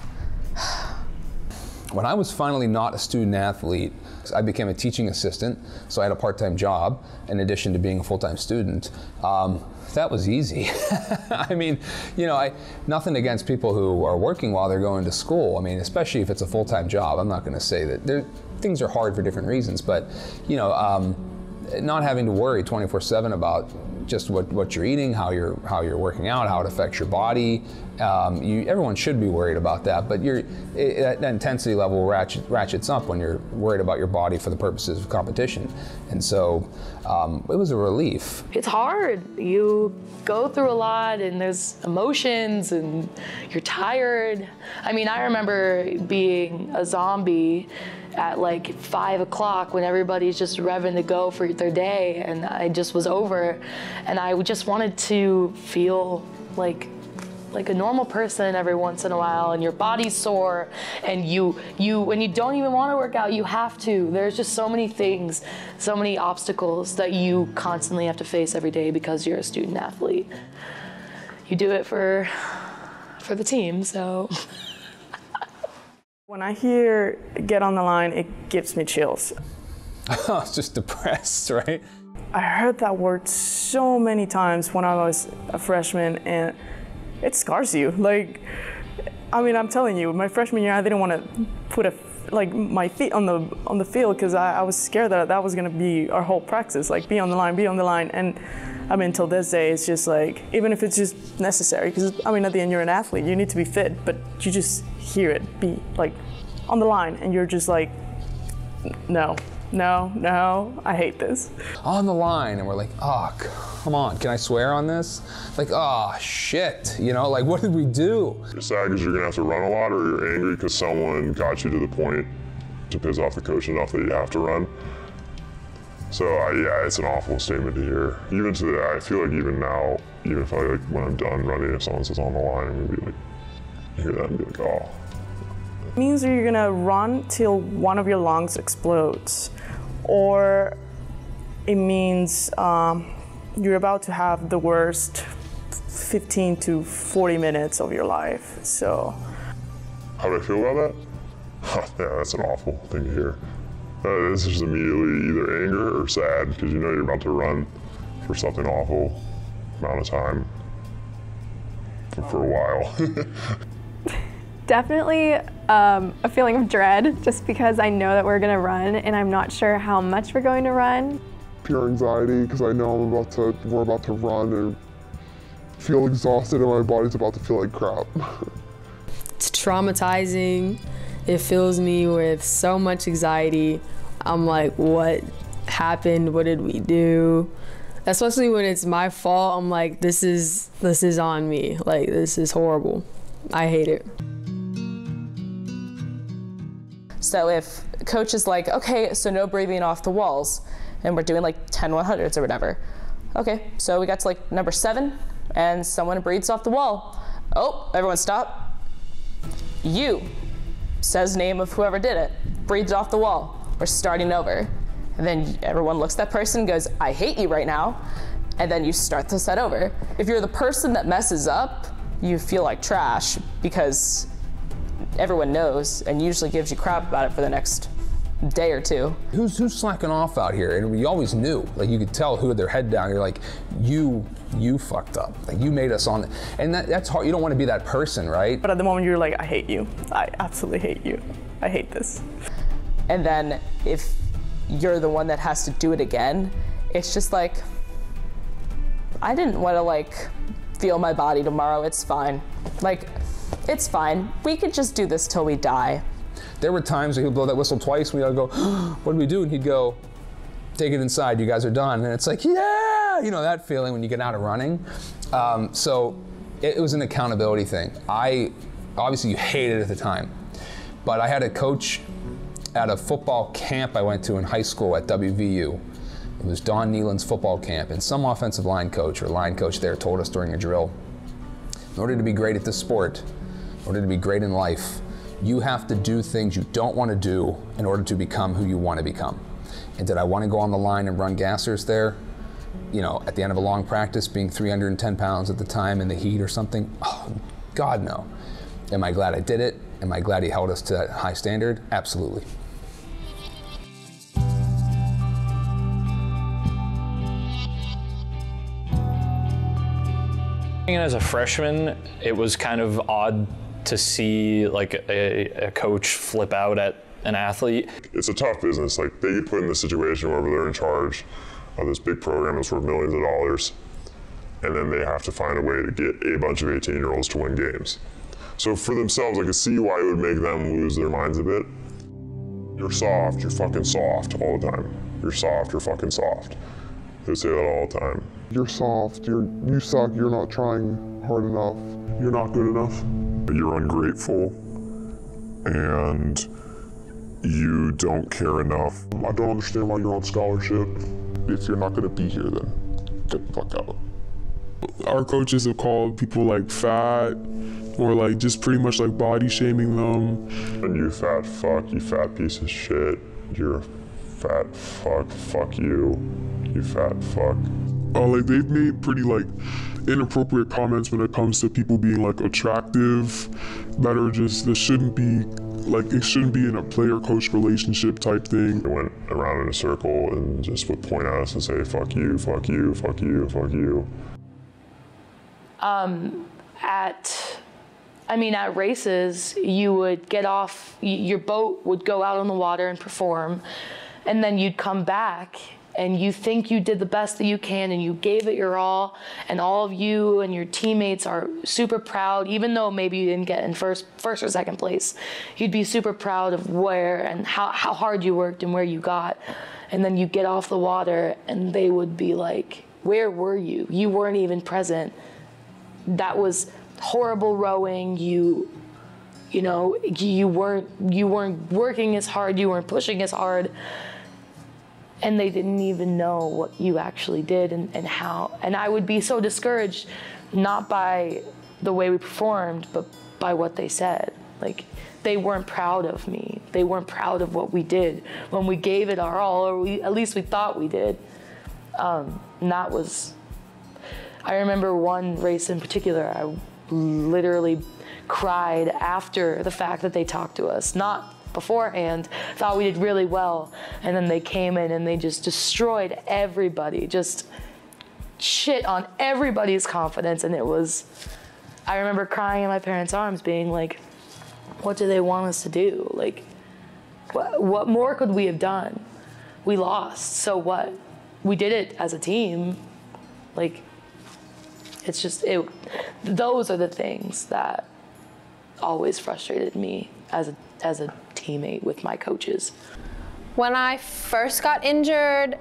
A: When I was finally not a student athlete, I became a teaching assistant, so I had a part-time job in addition to being a full-time student. That was easy. I mean, you know, nothing against people who are working while they're going to school. I mean, especially if it's a full-time job. I'm not going to say that things are hard for different reasons, but you know, not having to worry 24/7 about just what you're eating, how you're working out, how it affects your body. Everyone should be worried about that, but that intensity level ratchets up when you're worried about your body for the purposes of competition. And so it was a relief.
D: It's hard. You go through a lot and there's emotions and you're tired. I mean, I remember being a zombie at like 5 o'clock when everybody's just revving to go for their day, and I just was over, and I just wanted to feel like a normal person every once in a while, and your body's sore, and you when you don't even want to work out, you have to. There's just so many things, so many obstacles that you constantly have to face every day because you're a student athlete. You do it for the team, so.
C: When I hear get on the line, it gives me chills.
A: I was just depressed, right?
C: I heard that word so many times when I was a freshman, and it scars you. Like, I mean, I'm telling you, my freshman year, I didn't want to put my feet on the field because I was scared that was gonna be our whole practice, like be on the line. And I mean, till this day, it's just like, even if it's just necessary, because I mean, at the end, you're an athlete, you need to be fit, but you just hear it be like on the line, and you're just like, no, I hate this.
A: On the line, and we're like, oh, come on, can I swear on this? Like, oh, shit, you know, like, what did we do?
Q: You're sad because you're gonna have to run a lot, or you're angry because someone got you to the point to piss off the coach enough that you have to run. So yeah, it's an awful statement to hear. Even today, I feel like even now, even if when I'm done running, if someone says on the line, I'm gonna be like, hear that and be like, oh.
C: It means you're gonna run till one of your lungs explodes, or it means you're about to have the worst 15 to 40 minutes of your life. So,
Q: how do I feel about that? Yeah, that's an awful thing to hear. This is immediately either anger or sad because you know you're about to run for something awful amount of time for a while.
K: Definitely a feeling of dread, just because I know that we're gonna run and I'm not sure how much we're going to run.
L: Pure anxiety because I know we're about to run and feel exhausted and my body's about to feel like crap.
O: It's traumatizing. It fills me with so much anxiety. I'm like, what happened? What did we do? Especially when it's my fault, I'm like, this is on me. Like, this is horrible. I hate it.
G: So if coach is like, okay, so no breathing off the walls, and we're doing like 10 100s or whatever. Okay, so we got to like number 7, and someone breathes off the wall. Oh, everyone stop. You, says name of whoever did it, breathed off the wall. We're starting over. And then everyone looks at that person and goes, I hate you right now. And then you start the set over. If you're the person that messes up, you feel like trash because everyone knows and usually gives you crap about it for the next day or two.
A: Who's slacking off out here? And we always knew, like you could tell who had their head down. You're like, you fucked up. Like you made us on, and that's hard. You don't want to be that person, right?
C: But at the moment you're like, I hate you. I absolutely hate you. I hate this.
G: And then if you're the one that has to do it again, it's just like, I didn't want to like feel my body tomorrow. It's fine. Like, it's fine. We could just do this till we die.
A: There were times where he'd blow that whistle twice, and we'd all go, what do we do? And he'd go, take it inside, you guys are done. And it's like, yeah, you know, that feeling when you get out of running. So it was an accountability thing. Obviously you hated it at the time, but I had a coach at a football camp I went to in high school at WVU. It was Don Nealon's football camp, and some offensive line coach or line coach there told us during a drill, in order to be great at this sport, in order to be great in life, you have to do things you don't want to do in order to become who you want to become. And did I want to go on the line and run gassers there? You know, at the end of a long practice, being 310 pounds at the time in the heat or something? Oh, God, no. Am I glad I did it? Am I glad he held us to that high standard? Absolutely.
E: As a freshman, it was kind of odd to see like a coach flip out at an athlete.
Q: It's a tough business. Like, they get put in this situation where they're in charge of this big program that's worth millions of dollars, and then they have to find a way to get a bunch of 18-year-olds to win games. So for themselves, I can see why it would make them lose their minds a bit. You're soft, you're fucking soft all the time. You're soft, you're fucking soft. They say that all the time.
L: You're soft, you suck, you're not trying hard enough. You're not good enough.
Q: You're ungrateful, and you don't care enough.
L: I don't understand why you're on scholarship. If you're not gonna be here, then get the fuck out.
R: Our coaches have called people like fat, or like just pretty much like body shaming them.
Q: And you fat fuck, you fat piece of shit. You're a fat fuck you fat fuck.
R: Like they've made pretty like inappropriate comments when it comes to people being like attractive, that shouldn't be like, it shouldn't be in a player-coach relationship type thing.
Q: They went around in a circle and just would point at us and say, fuck you, fuck you, fuck you, fuck you.
D: At races, you would get off, your boat would go out on the water and perform, and then you'd come back and you think you did the best that you can and you gave it your all, and all of you and your teammates are super proud, even though maybe you didn't get in first or second place. You'd be super proud of where and how hard you worked and where you got. And then you get off the water and they would be like, where were you? You weren't even present. That was horrible rowing. You weren't working as hard, you weren't pushing as hard. And they didn't even know what you actually did and how. And I would be so discouraged, not by the way we performed, but by what they said. Like, they weren't proud of me. They weren't proud of what we did when we gave it our all, or at least we thought we did. And that was, I remember one race in particular, I literally cried after the fact that they talked to us, not beforehand, thought we did really well, and then they came in and they just destroyed everybody, just shit on everybody's confidence. And it was, I remember crying in my parents' arms being like, what do they want us to do? Like, what more could we have done? We lost, so what? We did it as a team. Like, it's just, those are the things that always frustrated me as a teammate with my coaches.
H: When I first got injured,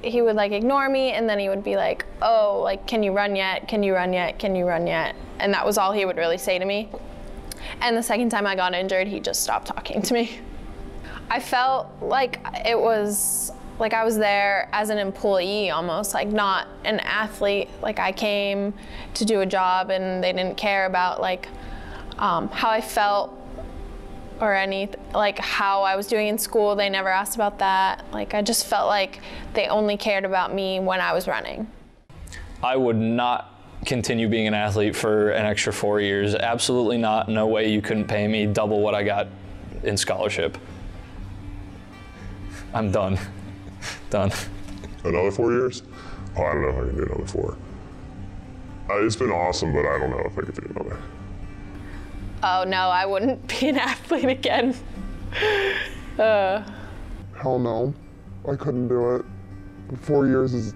H: he would like ignore me, and then he would be like, oh, like, can you run yet? Can you run yet? Can you run yet? And that was all he would really say to me. And the second time I got injured, he just stopped talking to me. I felt like it was like I was there as an employee almost, like not an athlete. Like, I came to do a job and they didn't care about like how I felt or like how I was doing in school. They never asked about that. Like, I just felt like they only cared about me when I was running.
E: I would not continue being an athlete for an extra 4 years. Absolutely not. No way you couldn't pay me double what I got in scholarship. I'm done. Done.
Q: Another 4 years? Oh, I don't know if I can do another 4. It's been awesome, but I don't know if I could do another.
H: Oh no, I wouldn't be an athlete again.
L: Hell no, I couldn't do it. 4 years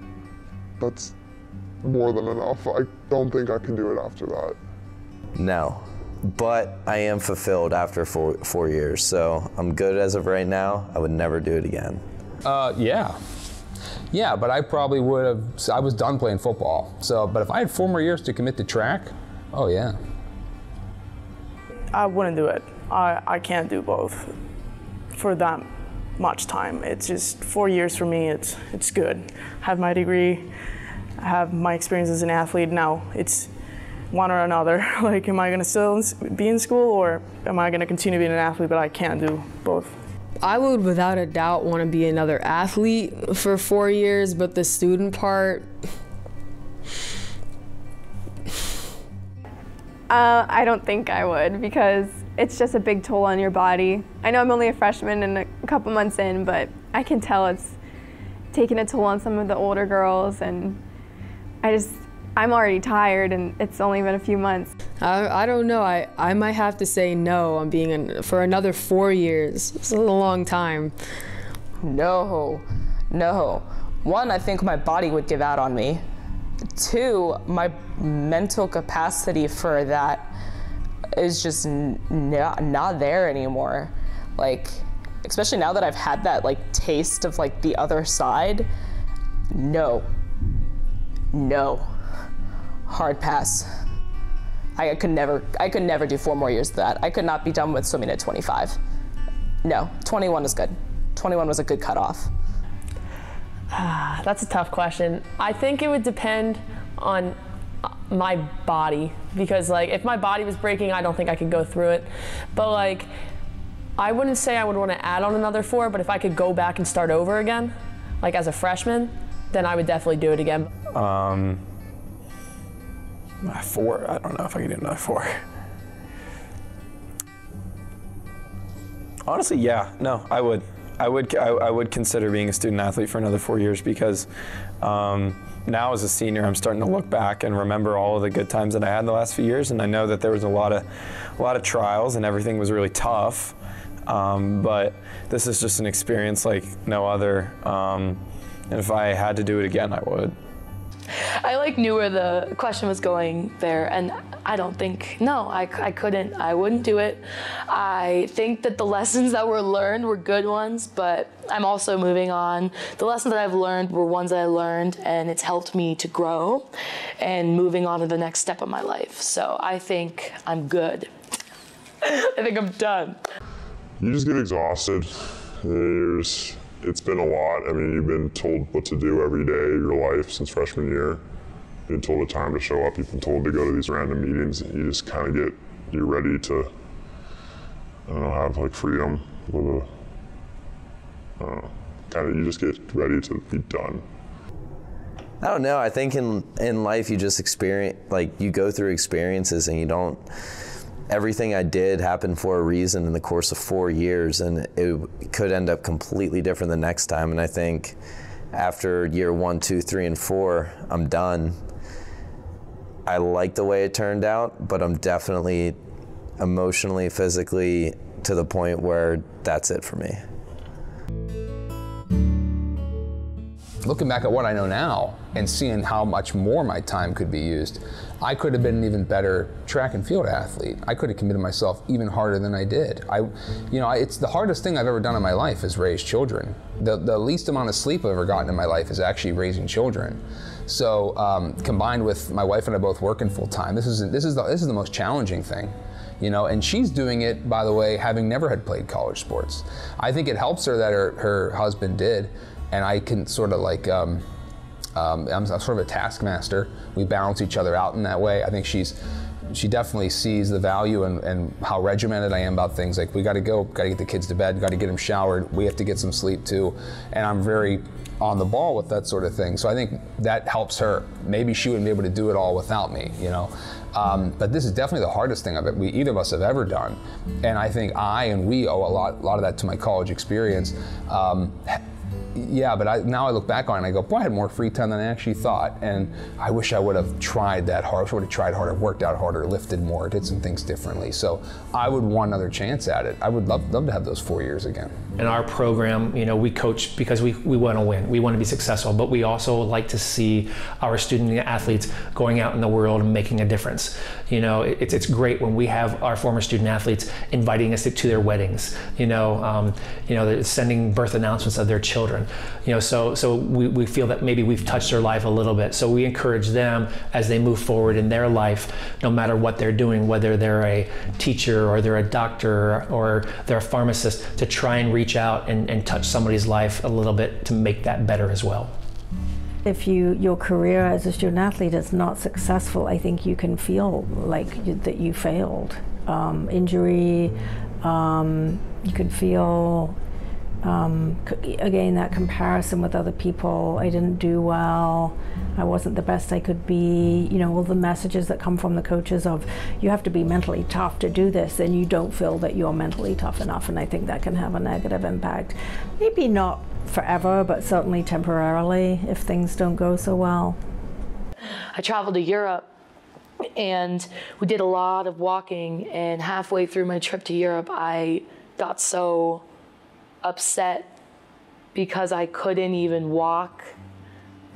L: that's more than enough. I don't think I can do it after that.
M: No, but I am fulfilled after four years, so I'm good as of right now. I would never do it again.
A: Yeah, but I probably would have, I was done playing football. But if I had 4 more years to commit to track, oh yeah.
C: I wouldn't do it. I can't do both for that much time. It's just 4 years for me, it's good. I have my degree, I have my experience as an athlete. Now it's one or another. Like, am I gonna still be in school, or am I gonna continue being an athlete, but I can't do both?
O: I would without a doubt want to be another athlete for 4 years, but the student part,
K: I don't think I would, because it's just a big toll on your body. I know I'm only a freshman and a couple months in, but I can tell it's taking a toll on some of the older girls, and I'm already tired, and it's only been a few months.
O: I don't know. I might have to say no on being for another 4 years. It's a long time.
G: No. One, I think my body would give out on me. Two, my mental capacity for that is just not there anymore. Like, especially now that I've had that like taste of like the other side. No. Hard pass. I could never do 4 more years of that. I could not be done with swimming at 25. No, 21 is good. 21 was a good cutoff.
F: That's a tough question. I think it would depend on my body, because like if my body was breaking, I don't think I could go through it. But like, I wouldn't say I would want to add on another 4, but if I could go back and start over again, like as a freshman, then I would definitely do it again.
J: 4, I don't know if I could do another 4. Honestly, yeah, no, I would. I would consider being a student athlete for another 4 years, because now as a senior, I'm starting to look back and remember all of the good times that I had the last few years, and I know that there was a lot of trials and everything was really tough. But this is just an experience like no other. And if I had to do it again, I would.
D: I like knew where the question was going there, and I don't think, no, I couldn't, I wouldn't do it. I think that the lessons that were learned were good ones, but I'm also moving on. The lessons that I've learned were ones that I learned, and it's helped me to grow and moving on to the next step of my life. So I think I'm good. I think I'm done.
Q: You just get exhausted. It's been a lot. I mean, you've been told what to do every day of your life since freshman year. You've been told the time to show up. You've been told to go to these random meetings. You just kind of you're ready to, I don't know, have like freedom. You just get ready to be done.
M: I don't know. I think in life you just experience, like you go through experiences, and you don't, everything I did happened for a reason in the course of 4 years, and it could end up completely different the next time. And I think after year 1, 2, 3, and 4, I'm done. I like the way it turned out, but I'm definitely emotionally, physically to the point where that's it for me.
A: Looking back at what I know now and seeing how much more my time could be used, I could have been an even better track and field athlete. I could have committed myself even harder than I did. It's the hardest thing I've ever done in my life is raise children. The least amount of sleep I've ever gotten in my life is actually raising children. So combined with my wife and I both working full time, this is the most challenging thing. And she's doing it, by the way, having never had played college sports. I think it helps her that her husband did, and I can sort of like, I'm sort of a taskmaster. We balance each other out in that way. I think she definitely sees the value and how regimented I am about things. Like, we gotta get the kids to bed, gotta get them showered, we have to get some sleep too. And I'm very on the ball with that sort of thing. So I think that helps her. Maybe she wouldn't be able to do it all without me, But this is definitely the hardest thing either of us have ever done. And I think we owe a lot of that to my college experience. Yeah, but now I look back on it and I go, boy, I had more free time than I actually thought. And I wish I would have tried that hard. I wish I would have tried harder, worked out harder, lifted more, did some things differently. So I would want another chance at it. I would love to have those 4 years again.
I: In our program, we coach because we want to win. We want to be successful, but we also like to see our student athletes going out in the world and making a difference. It's great when we have our former student athletes inviting us to their weddings. They're sending birth announcements of their children. children, so we feel that maybe we've touched their life a little bit. So we encourage them as they move forward in their life, no matter what they're doing, whether they're a teacher or they're a doctor or they're a pharmacist, to try and reach out and touch somebody's life a little bit to make that better as well.
B: If your career as a student athlete is not successful, I think you can feel like that you failed. Injury, you can feel, again, that comparison with other people. I didn't do well, I wasn't the best I could be. All the messages that come from the coaches of, you have to be mentally tough to do this, and you don't feel that you're mentally tough enough, and I think that can have a negative impact. Maybe not forever, but certainly temporarily if things don't go so well.
D: I traveled to Europe and we did a lot of walking, and halfway through my trip to Europe I got so upset because I couldn't even walk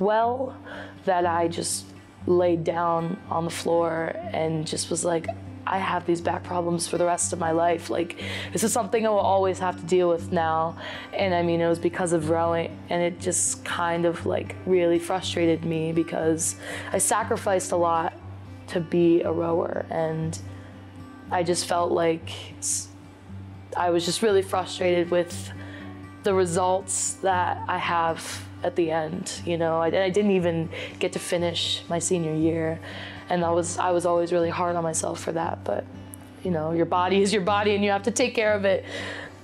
D: well that I just laid down on the floor and just was like, I have these back problems for the rest of my life. Like, this is something I will always have to deal with now. And I mean, it was because of rowing, and it just kind of like really frustrated me because I sacrificed a lot to be a rower, and I just felt like I was just really frustrated with the results that I have at the end. I didn't even get to finish my senior year, and I was always really hard on myself for that. But your body is your body, and you have to take care of it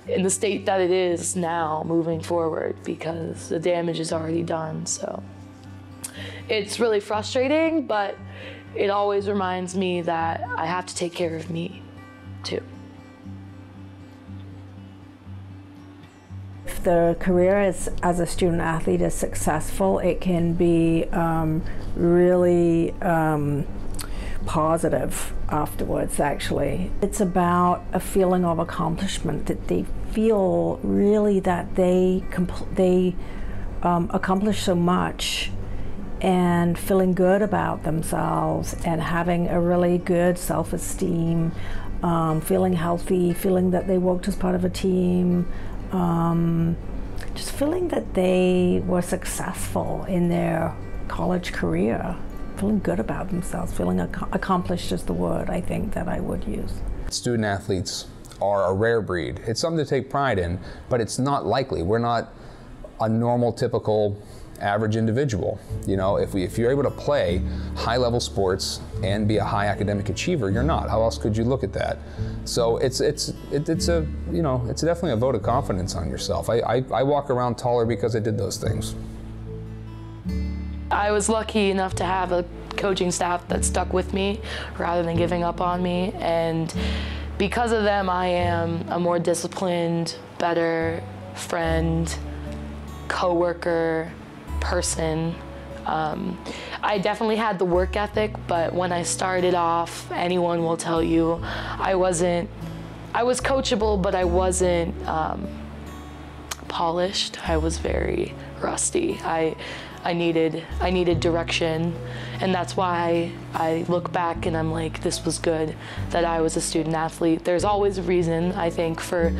D: in the state that it is now moving forward, because the damage is already done. So it's really frustrating, but it always reminds me that I have to take care of me too.
B: If the career as a student athlete is successful, it can be really positive afterwards, actually. It's about a feeling of accomplishment, that they feel really that they accomplish so much, and feeling good about themselves and having a really good self-esteem, feeling healthy, feeling that they worked as part of a team, just feeling that they were successful in their college career, feeling good about themselves, feeling accomplished is the word I think that I would use. Student athletes are a rare breed. It's something to take pride in, but it's not likely. We're not a normal, typical, average individual. If you're able to play high-level sports and be a high academic achiever, you're not. How else could you look at that? So it's definitely a vote of confidence on yourself. I walk around taller because I did those things.
D: I was lucky enough to have a coaching staff that stuck with me rather than giving up on me, and because of them I am a more disciplined, better friend, co-worker, person. I definitely had the work ethic, but when I started off, anyone will tell you, I was coachable, but I wasn't polished. I was very rusty. I needed direction, and that's why I look back and I'm like, this was good that I was a student athlete. There's always a reason, I think, for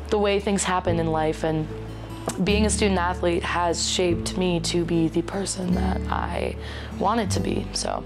D: the way things happen in life, and being a student athlete has shaped me to be the person that I wanted to be. So